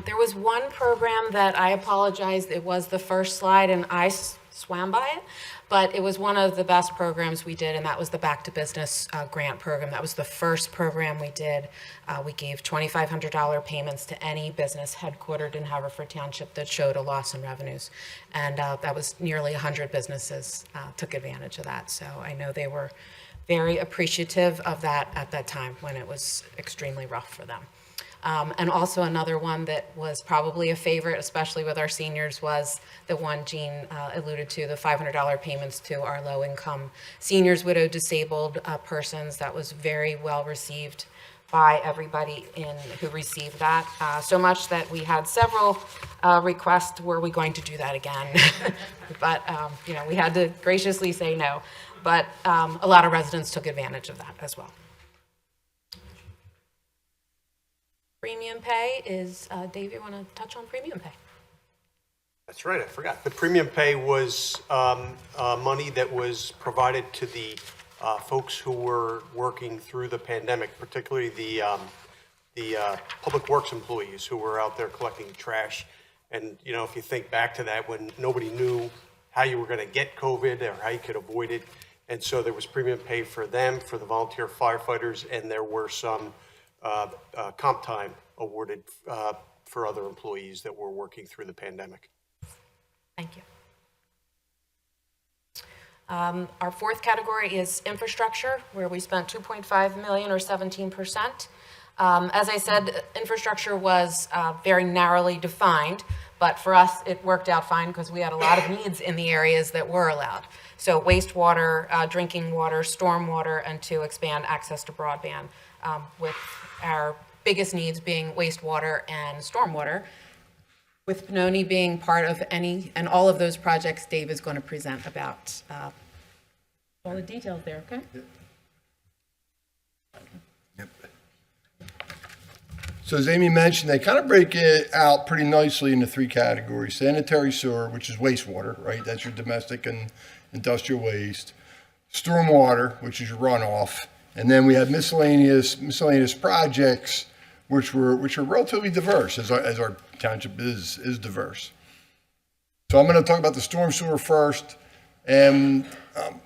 There was one program that I apologize, it was the first slide and I swam by it, but it was one of the best programs we did, and that was the Back to Business grant program. That was the first program we did. We gave $2,500 payments to any business headquartered in Haverford Township that showed a loss in revenues. And that was nearly 100 businesses took advantage of that. So I know they were very appreciative of that at that time when it was extremely rough for them. And also another one that was probably a favorite, especially with our seniors, was the one Jean alluded to, the $500 payments to our low-income seniors, widowed, disabled persons. That was very well received by everybody who received that. So much that we had several requests, were we going to do that again? But we had to graciously say no. But a lot of residents took advantage of that as well. Premium pay is, Dave, you want to touch on premium pay? That's right, I forgot. The premium pay was money that was provided to the folks who were working through the pandemic, particularly the public works employees who were out there collecting trash. And, if you think back to that, when nobody knew how you were going to get COVID or how you could avoid it. And so there was premium pay for them, for the volunteer firefighters, and there were some comp time awarded for other employees that were working through the pandemic. Thank you. Our fourth category is infrastructure, where we spent $2.5 million or 17%. As I said, infrastructure was very narrowly defined, but for us it worked out fine because we had a lot of needs in the areas that were allowed. So wastewater, drinking water, stormwater, and to expand access to broadband, with our biggest needs being wastewater and stormwater. With Pannoni being part of any and all of those projects, Dave is going to present about all the details there, okay? Yep. So as Amy mentioned, they kind of break it out pretty nicely into three categories. Sanitary sewer, which is wastewater, right? That's your domestic and industrial waste. Stormwater, which is your runoff. And then we have miscellaneous projects, which are relatively diverse, as our township is diverse. So I'm going to talk about the storm sewer first, and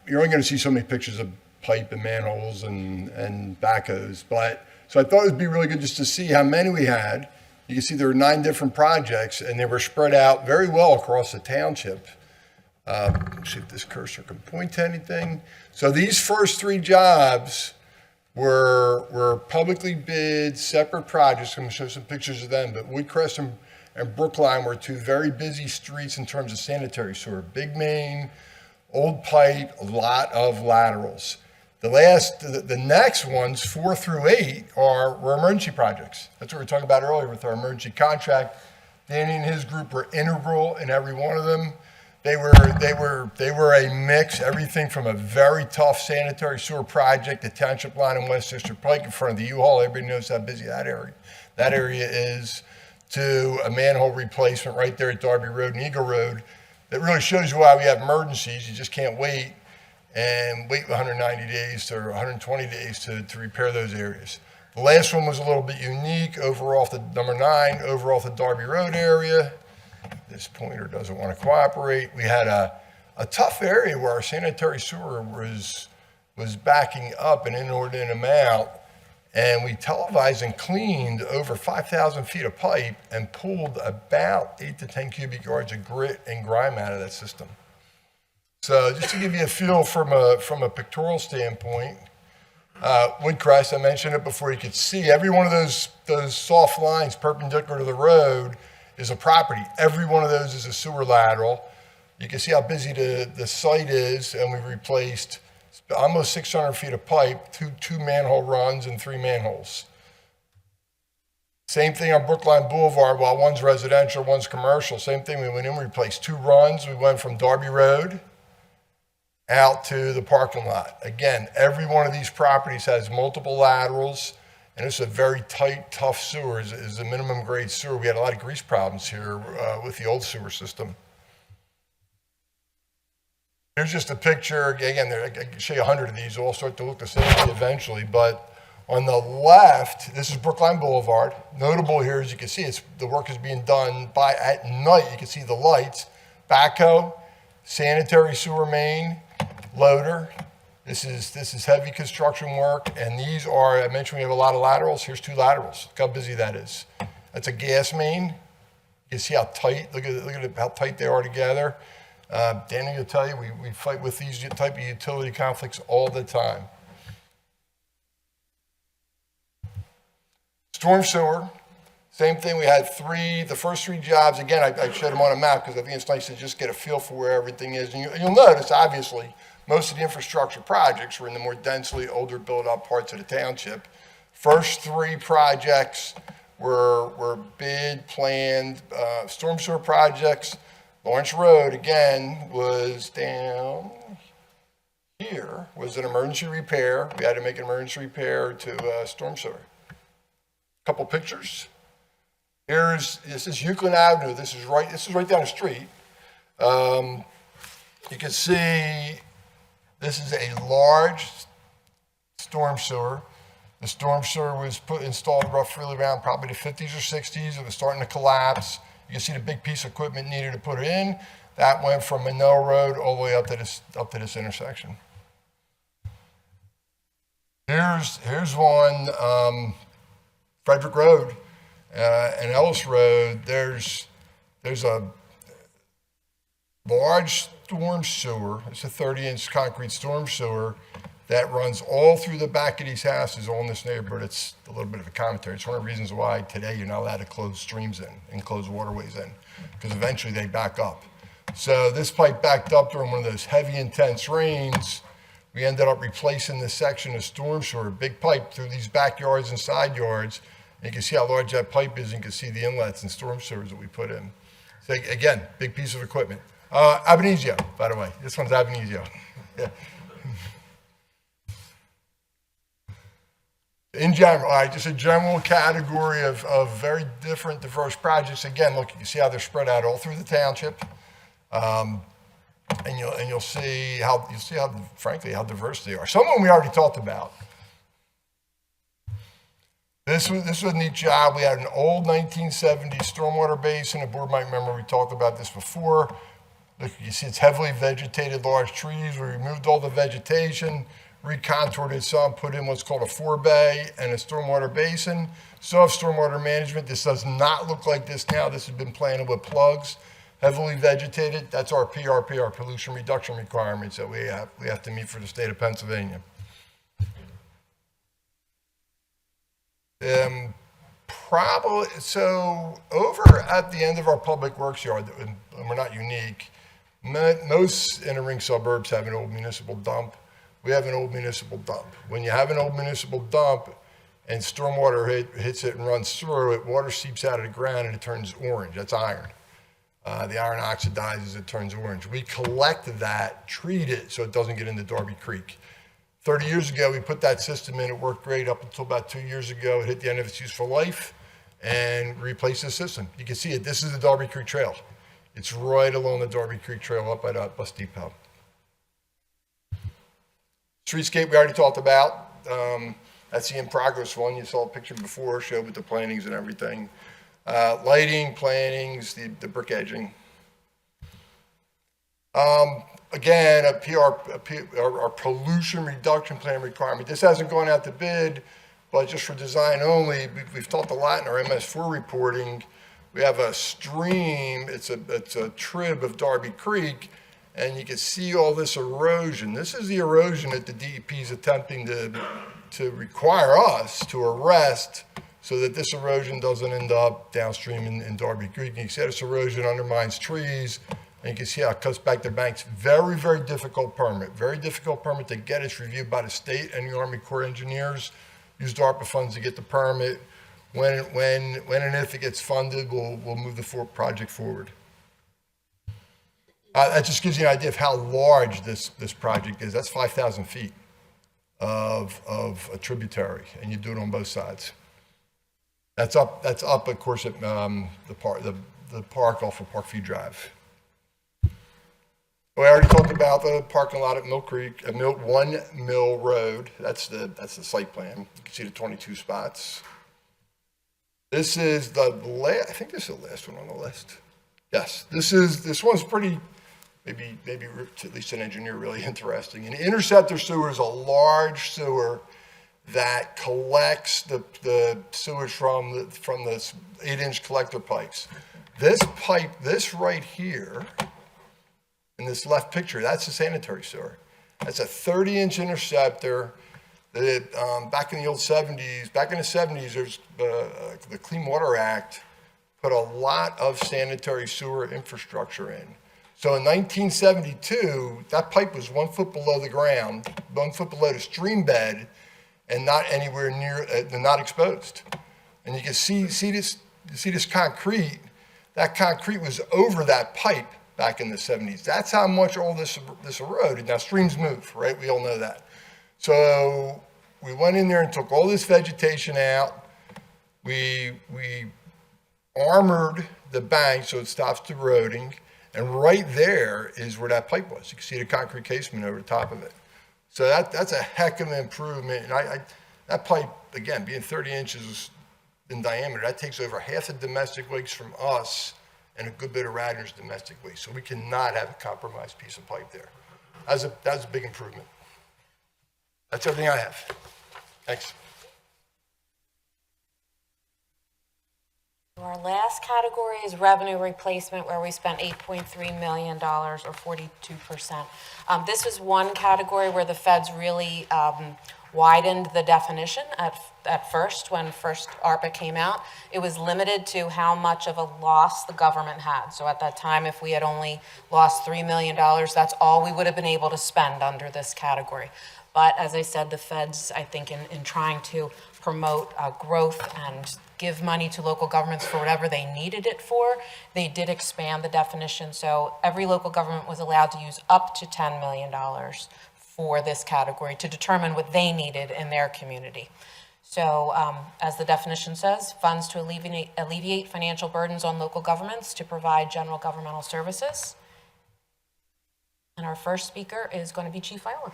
you're only going to see so many pictures of pipe and manholes and backhoes, but so I thought it would be really good just to see how many we had. You can see there were 9 different projects, and they were spread out very well across the township. Let's see if this cursor can point to anything. So these first 3 jobs were publicly bid, separate projects. I'm going to show some pictures of them, but Woodcrest and Brookline were 2 very busy streets in terms of sanitary sewer. Big main, old pipe, a lot of laterals. The next ones, 4 through 8, were emergency projects. That's what we were talking about earlier with our emergency contract. Danny and his group were integral in every one of them. They were a mix, everything from a very tough sanitary sewer project, the township line in West District Pike in front of the U-Haul. Everybody knows how busy that area is, to a manhole replacement right there at Darby Road and Eagle Road. That really shows you why we have emergencies. You just can't wait 190 days or 120 days to repair those areas. The last one was a little bit unique, over off the number 9, over off the Darby Road area. This pointer doesn't want to cooperate. We had a tough area where our sanitary sewer was backing up an inordinate amount, and we televised and cleaned over 5,000 feet of pipe and pulled about 8 to 10 cubic yards of grit and grime out of that system. So just to give you a feel from a pictorial standpoint, Woodcrest, I mentioned it before, you could see every one of those soft lines perpendicular to the road is a property. Every one of those is a sewer lateral. You can see how busy the site is, and we replaced almost 600 feet of pipe, two manhole runs and 3 manholes. Same thing on Brookline Boulevard. While one's residential, one's commercial, same thing. We went in, we replaced 2 runs. We went from Darby Road out to the parking lot. Again, every one of these properties has multiple laterals, and it's a very tight, tough sewer. It's a minimum grade sewer. We had a lot of grease problems here with the old sewer system. Here's just a picture. Again, I can show you 100 of these. They'll all start to look the same eventually, but on the left, this is Brookline Boulevard. Notable here, as you can see, the work is being done at night. You can see the lights, backhoe, sanitary sewer main, loader. This is heavy construction work, and these are, I mentioned we have a lot of laterals. Here's 2 laterals. Look how busy that is. That's a gas main. You see how tight, look at how tight they are together. Danny will tell you, we fight with these type of utility conflicts all the time. Storm sewer, same thing. We had the first 3 jobs. Again, I showed them on a map because I think it's nice to just get a feel for where everything is. And you'll notice, obviously, most of the infrastructure projects were in the more densely older built-up parts of the township. First 3 projects were bid, planned, storm sewer projects. Lawrence Road, again, was down here, was an emergency repair. We had to make an emergency repair to storm sewer. Couple pictures. This is Euclid Avenue. This is right down the street. You can see this is a large storm sewer. The storm sewer was installed roughly around probably the 50s or 60s. It was starting to collapse. You can see the big piece of equipment needed to put it in. That went from Manila Road all the way up to this intersection. Here's one. Frederick Road and Ellis Road, there's a large storm sewer. It's a 30-inch concrete storm sewer that runs all through the back of these houses, all in this neighborhood. It's a little bit of a commentary. It's one of the reasons why today you're not allowed to close streams in and close waterways in, because eventually they back up. So this pipe backed up during one of those heavy, intense rains. We ended up replacing this section of storm sewer, a big pipe through these backyards and side yards. And you can see how large that pipe is, and you can see the inlets and storm sewers that we put in. So again, big piece of equipment. Ab initio, by the way. This one's ab initio. Yeah. In general, all right, just a general category of very different, diverse projects. Again, look, you can see how they're spread out all through the township. And you'll see how frankly how diverse they are. Some of them we already talked about. This was a neat job. We had an old 1970s stormwater basin. The board might remember we talked about this before. Look, you see it's heavily vegetated, large trees. We removed all the vegetation, recontoured it some, put in what's called a 4-bay and a stormwater basin. So have stormwater management. This does not look like this now. This has been planted with plugs, heavily vegetated. That's our PRP, our pollution reduction requirements that we have to meet for the state of Pennsylvania. So over at the end of our public works yard, and we're not unique, most inner ring suburbs have an old municipal dump. We have an old municipal dump. When you have an old municipal dump and stormwater hits it and runs through it, water seeps out of the ground and it turns orange. That's iron. The iron oxidizes, it turns orange. We collect that, treat it so it doesn't get into Darby Creek. 30 years ago, we put that system in. It worked great up until about 2 years ago. It hit the end of its useful life and replaced the system. You can see it. This is the Darby Creek Trail. It's right along the Darby Creek Trail up by the bus depot. Streetscape we already talked about. That's the in-progress one. You saw a picture before, showed with the plantings and everything. Lighting, plantings, the brick edging. Again, our pollution reduction plan requirement. This hasn't gone out to bid, but just for design only, we've talked a lot in our MS4 reporting. We have a stream, it's a trib of Darby Creek, and you can see all this erosion. This is the erosion that the DEP is attempting to require us to arrest so that this erosion doesn't end up downstream in Darby Creek. And you can see this erosion undermines trees, and you can see how it cuts back the banks. Very, very difficult permit. Very difficult permit to get. It's reviewed by the state and the Army Corps of Engineers. Used ARPA funds to get the permit. When and if it gets funded, we'll move the project forward. That just gives you an idea of how large this project is. That's 5,000 feet of a tributary, and you do it on both sides. That's up, of course, at the park off of Parkview Drive. We already talked about the parking lot at Mill Creek, at 1 Mill Road. That's the site plan. You can see the 22 spots. This is the last. I think this is the last one on the list. Yes, this one's pretty. Maybe at least an engineer really interesting. An interceptor sewer is a large sewer that collects the sewage from the 8-inch collector pipes. This pipe, this right here, in this left picture, that's a sanitary sewer. That's a 30-inch interceptor that back in the 70s, there's the Clean Water Act put a lot of sanitary sewer infrastructure in. So in 1972, that pipe was 1 foot below the ground, 1 foot below the stream bed, and not anywhere near, not exposed. And you can see this concrete. That concrete was over that pipe back in the 70s. That's how much all this eroded. Now streams move, right? We all know that. So we went in there and took all this vegetation out. We armored the bank so it stops eroding. And right there is where that pipe was. You can see the concrete casement over the top of it. So that's a heck of an improvement. And that pipe, again, being 30 inches in diameter, that takes over half the domestic waste from us and a good bit of Radnor's domestic waste. So we cannot have a compromised piece of pipe there. That's a big improvement. That's everything I have. Thanks. Our last category is revenue replacement, where we spent $8.3 million, or 42%. This was one category where the feds really widened the definition at first. When first ARPA came out, it was limited to how much of a loss the government had. So at that time, if we had only lost $3 million, that's all we would have been able to spend under this category. But as I said, the feds, I think, in trying to promote growth and give money to local governments for whatever they needed it for, they did expand the definition. So every local government was allowed to use up to $10 million for this category to determine what they needed in their community. So as the definition says, funds to alleviate financial burdens on local governments to provide general governmental services. And our first speaker is going to be Chief Ireland.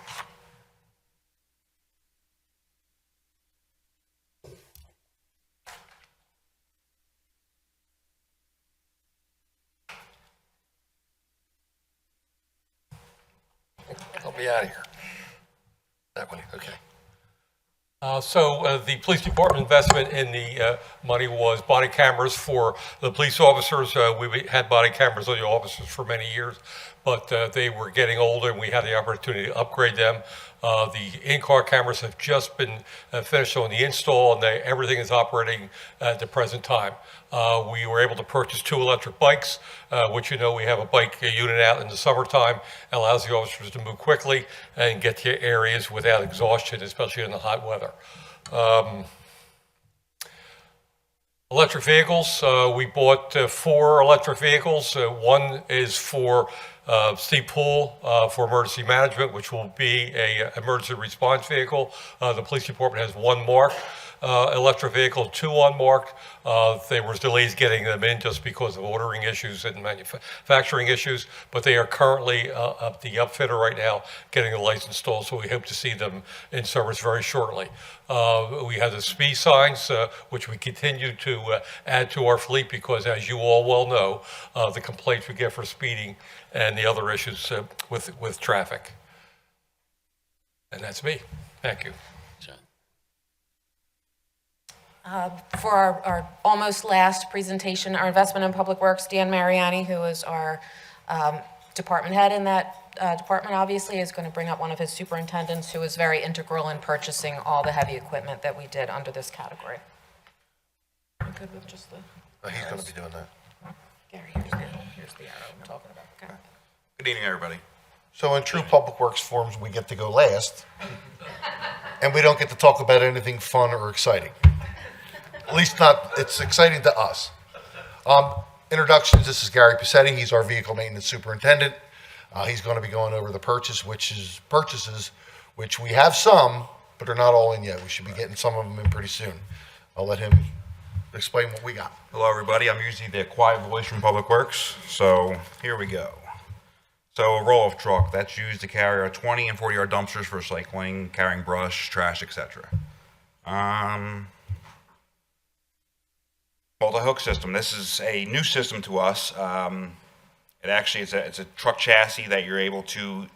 Help me out of here. That one, okay. So the police department investment in the money was body cameras for the police officers. We had body cameras on the officers for many years, but they were getting older and we had the opportunity to upgrade them. The in-car cameras have just been finished on the install, and everything is operating at the present time. We were able to purchase 2 electric bikes, which we have a bike unit out in the summertime, allows the officers to move quickly and get to areas without exhaustion, especially in the hot weather. Electric vehicles, we bought 4 electric vehicles. One is for Steve Pool for emergency management, which will be an emergency response vehicle. The police department has 1 marked electric vehicle, 2 unmarked. There was delays getting them in just because of ordering issues and manufacturing issues, but they are currently the upfitter right now getting the lights installed, so we hope to see them in service very shortly. We have the speed signs, which we continue to add to our fleet because, as you all well know, the complaints we get for speeding and the other issues with traffic. And that's me. Thank you. For our almost last presentation, our investment in public works, Dan Mariani, who is our department head in that department, obviously, is going to bring up one of his superintendents who was very integral in purchasing all the heavy equipment that we did under this category. I'm good with just the... He's going to be doing that. Gary, here's the arrow I'm talking about. Okay. Good evening, everybody. So in true public works forms, we get to go last, and we don't get to talk about anything fun or exciting. At least not, it's exciting to us. Introductions, this is Gary Passetti. He's our vehicle maintenance superintendent. He's going to be going over the purchases, which we have some, but they're not all in yet. We should be getting some of them in pretty soon. I'll let him explain what we got. Hello, everybody. I'm usually the quiet voice from Public Works, so here we go. So a roll-off truck, that's used to carry our 20 and 40-yard dumpsters for recycling, carrying brush, trash, etc. Multi-hook system. This is a new system to us. It actually it's a truck chassis that you're able to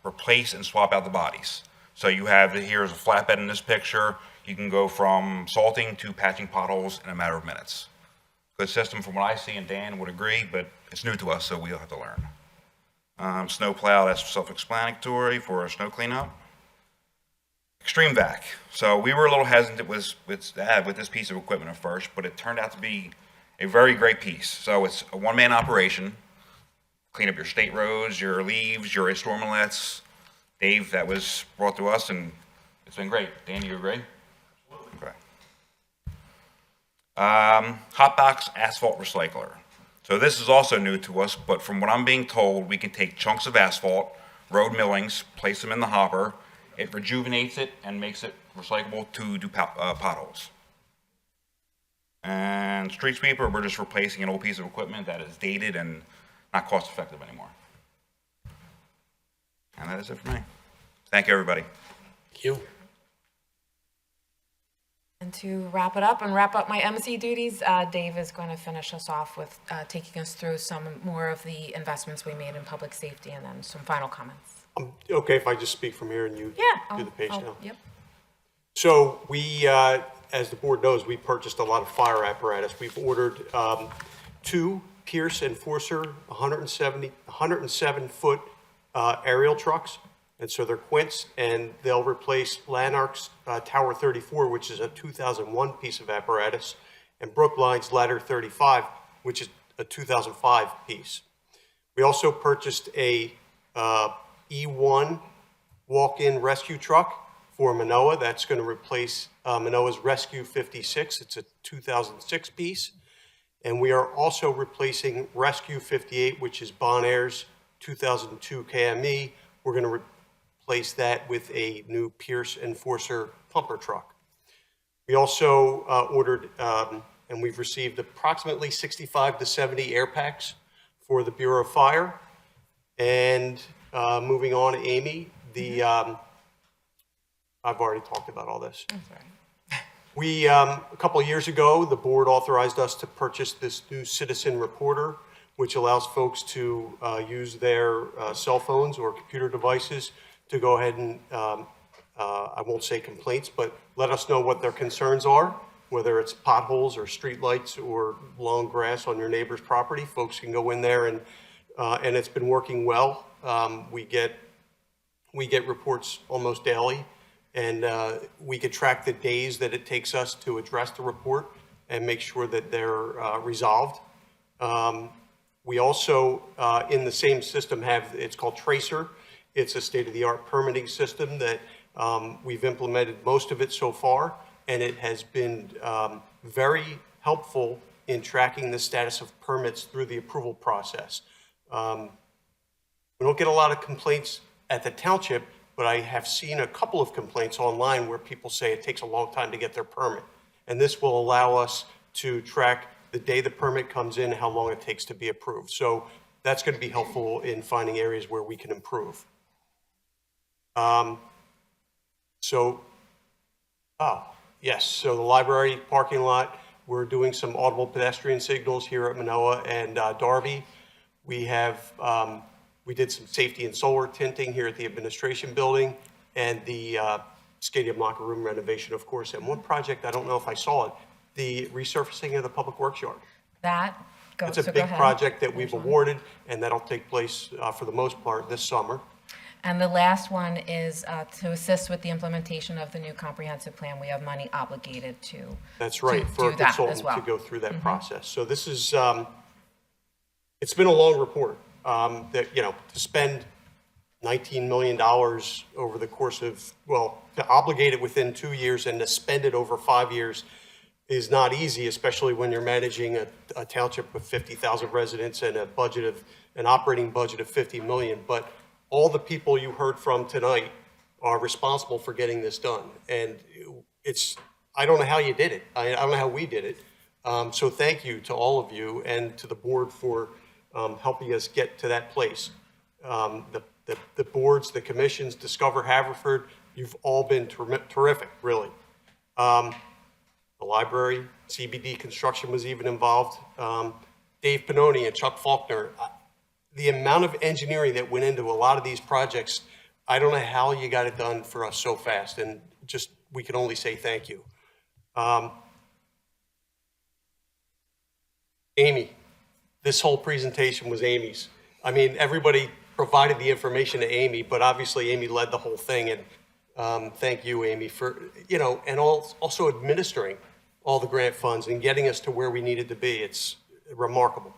replace and swap out the bodies. So you have here's a flatbed in this picture. You can go from salting to patching potholes in a matter of minutes. Good system from what I see, and Dan would agree, but it's new to us, so we'll have to learn. Snow plow, that's self-explanatory for snow cleanup. Extreme vac. So we were a little hesitant with this piece of equipment at first, but it turned out to be a very great piece. So it's a one-man operation. Clean up your state roads, your leaves, your storm inlets. Dave, that was brought to us, and it's been great. Dan, you agree? Okay. Hot box asphalt recycler. So this is also new to us, but from what I'm being told, we can take chunks of asphalt, road millings, place them in the hopper. It rejuvenates it and makes it recyclable to do potholes. And street sweeper, we're just replacing an old piece of equipment that is dated and not cost effective anymore. And that is it for me. Thank you, everybody. Thank you. And to wrap it up and wrap up my MC duties, Dave is going to finish us off with taking us through some more of the investments we made in public safety and then some final comments. Okay, if I just speak from here and you do the page now. Yep. So we, as the board knows, we purchased a lot of fire apparatus. We've ordered 2 Pierce Enforcer 107-foot aerial trucks. And so they're Quints, and they'll replace Lanark's Tower 34, which is a 2001 piece of apparatus, and Brookline's Ladder 35, which is a 2005 piece. We also purchased a E1 walk-in rescue truck for Manoa. That's going to replace Manoa's Rescue 56. It's a 2006 piece. And we are also replacing Rescue 58, which is Bonair's 2002 KME. We're going to replace that with a new Pierce Enforcer pumper truck. We also ordered, and we've received approximately 65 to 70 air packs for the Bureau of Fire. And moving on, Amy, I've already talked about all this. I'm sorry. We, a couple of years ago, the board authorized us to purchase this new citizen reporter, which allows folks to use their cell phones or computer devices to go ahead and, I won't say complaints, but let us know what their concerns are, whether it's potholes or streetlights or long grass on your neighbor's property. Folks can go in there and it's been working well. We get reports almost daily, and we could track the days that it takes us to address the report and make sure that they're resolved. We also, in the same system, have, it's called Tracer. It's a state-of-the-art permitting system that we've implemented most of it so far, and it has been very helpful in tracking the status of permits through the approval process. We don't get a lot of complaints at the township, but I have seen a couple of complaints online where people say it takes a long time to get their permit. And this will allow us to track the day the permit comes in, how long it takes to be approved. So that's going to be helpful in finding areas where we can improve. So the library parking lot, we're doing some audible pedestrian signals here at Manoa and Darby. We have, we did some safety and solar tinting here at the administration building, and the stadium locker room renovation, of course. And one project, I don't know if I saw it, the resurfacing of the public works yard. It's a big project that we've awarded, and that'll take place for the most part this summer. And the last one is to assist with the implementation of the new comprehensive plan. We have money obligated to That's right, for a that as consultant well. to go through that process. So this is, it's been a long report. That, you know, to spend $19 million over the course of, well, to obligate it within 2 years and to spend it over 5 years, is not easy, especially when you're managing a township with 50,000 residents and an operating budget of 50 million. But all the people you heard from tonight are responsible for getting this done. And I don't know how you did it. I don't know how we did it. So thank you to all of you and to the board for helping us get to that place. The boards, the commissions, Discover Haverford, you've all been terrific, really. The library, CBD construction was even involved. Dave Pannoni and Chuck Faulkner, the amount of engineering that went into a lot of these projects, I don't know how you got it done for us so fast, and just, we can only say thank you. Amy, this whole presentation was Amy's. I mean, everybody provided the information to Amy, but obviously Amy led the whole thing, and thank you, Amy, for, and also administering all the grant funds and getting us to where we needed to be. It's remarkable.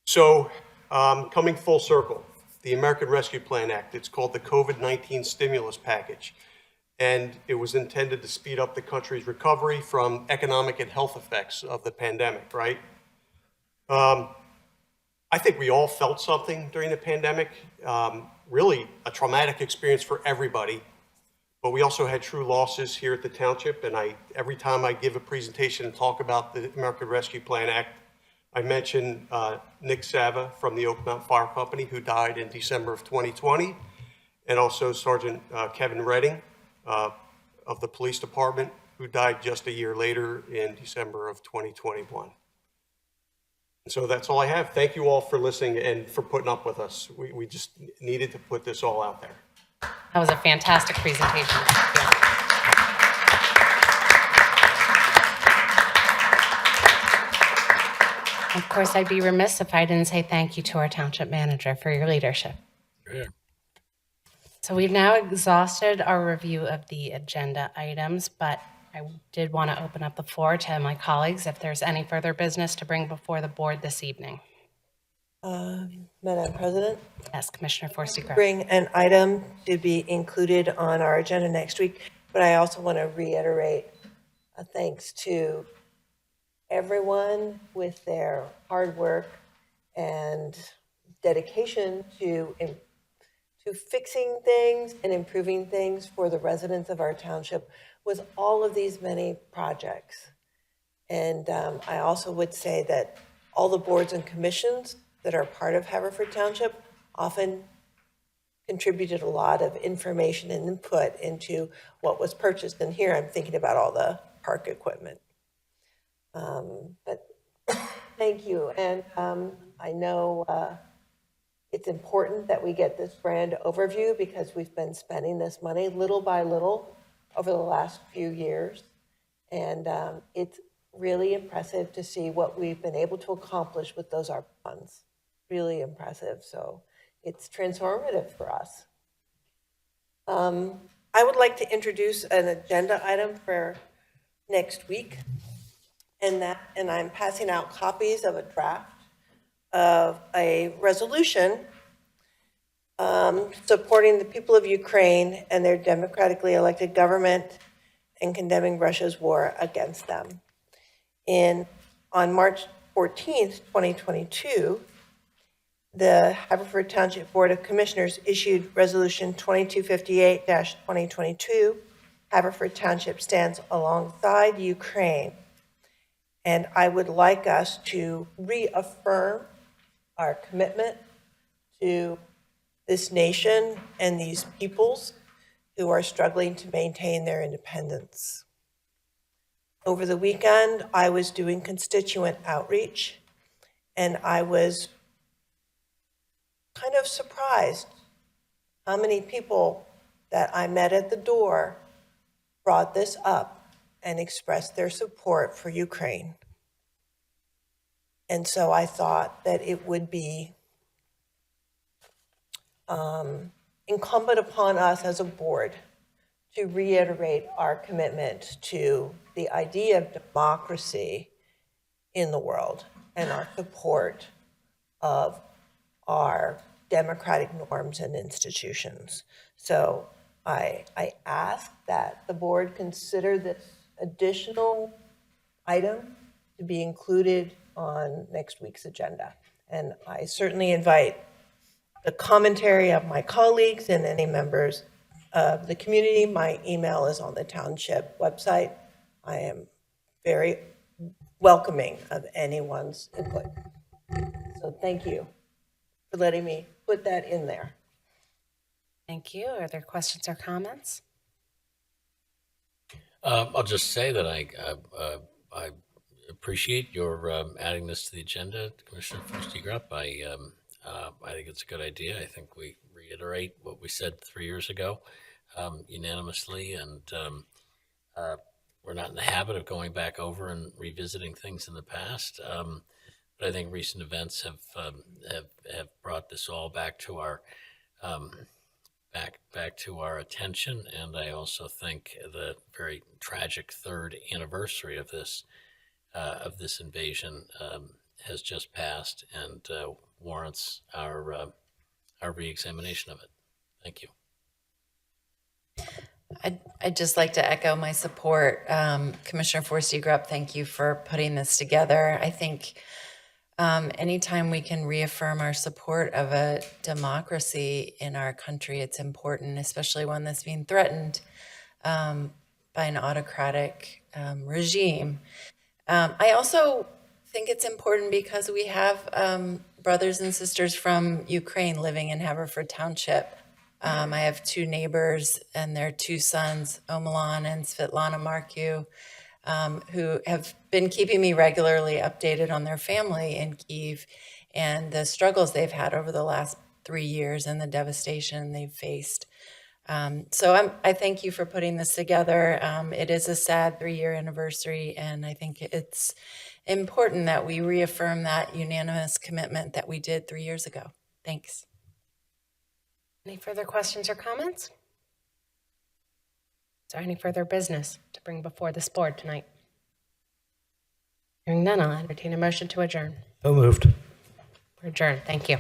So, coming full circle, the American Rescue Plan Act, it's called the COVID-19 Stimulus Package, and it was intended to speed up the country's recovery from economic and health effects of the pandemic, right? I think we all felt something during the pandemic, really a traumatic experience for everybody. But we also had true losses here at the township, and every time I give a presentation and talk about the American Rescue Plan Act, I mention Nick Sava from the Oak Mountain Fire Company, who died in December of 2020, and also Sergeant Kevin Redding of the police department, who died just a year later in December of 2021. And so that's all I have. Thank you all for listening and for putting up with us. We just needed to put this all out there. That was a fantastic presentation. Of course, I'd be remiss if I didn't say thank you to our township manager for your leadership. Yeah. So we've now exhausted our review of the agenda items, but I did want to open up the floor to my colleagues if there's any further business to bring before the board this evening. Madam President? Yes, Commissioner Forsyth. Bring an item to be included on our agenda next week, but I also want to reiterate a thanks to everyone with their hard work and dedication to fixing things and improving things for the residents of our township with all of these many projects. And I also would say that all the boards and commissions that are part of Haverford Township often contributed a lot of information and input into what was purchased. And here I'm thinking about all the park equipment. But thank you. And I know it's important that we get this grand overview because we've been spending this money little by little over the last few years. And it's really impressive to see what we've been able to accomplish with those ARPA funds. Really impressive. So it's transformative for us. I would like to introduce an agenda item for next week. And I'm passing out copies of a draft of a resolution supporting the people of Ukraine and their democratically elected government and condemning Russia's war against them. On March 14th, 2022, the Haverford Township Board of Commissioners issued Resolution 2258-2022. Haverford Township stands alongside Ukraine. And I would like us to reaffirm our commitment to this nation and these peoples who are struggling to maintain their independence. Over the weekend, I was doing constituent outreach, and I was kind of surprised how many people that I met at the door brought this up and expressed their support for Ukraine. And so I thought that it would be incumbent upon us as a board to reiterate our commitment to the idea of democracy in the world and our support of our democratic norms and institutions. So I ask that the board consider this additional item to be included on next week's agenda. And I certainly invite the commentary of my colleagues and any members of the community. My email is on the township website. I am very welcoming of anyone's input. So thank you for letting me put that in there. Thank you. Are there questions or comments? I'll just say that I appreciate your adding this to the agenda, Commissioner Forster-Grupp. I think it's a good idea. I think we reiterate what we said 3 years ago unanimously, and we're not in the habit of going back over and revisiting things in the past. But I think recent events have brought this all back to our back to our attention, and I also think the very tragic third anniversary of this invasion has just passed and warrants our re-examination of it. Thank you. I'd just like to echo my support. Commissioner Forster-Grupp, thank you for putting this together. I think anytime we can reaffirm our support of a democracy in our country, it's important, especially one that's being threatened by an autocratic regime. I also think it's important because we have brothers and sisters from Ukraine living in Haverford Township. I have two neighbors and their two sons, Omilan and Svetlana Markiu, who have been keeping me regularly updated on their family in Kyiv and the struggles they've had over the last 3 years and the devastation they've faced. So I thank you for putting this together. It is a sad 3-year anniversary, and I think it's important that we reaffirm that unanimous commitment that we did 3 years ago. Thanks. Any further questions or comments? Is there any further business to bring before this board tonight? Hearing none, I'll entertain a motion to adjourn. So moved. We're adjourned. Thank you.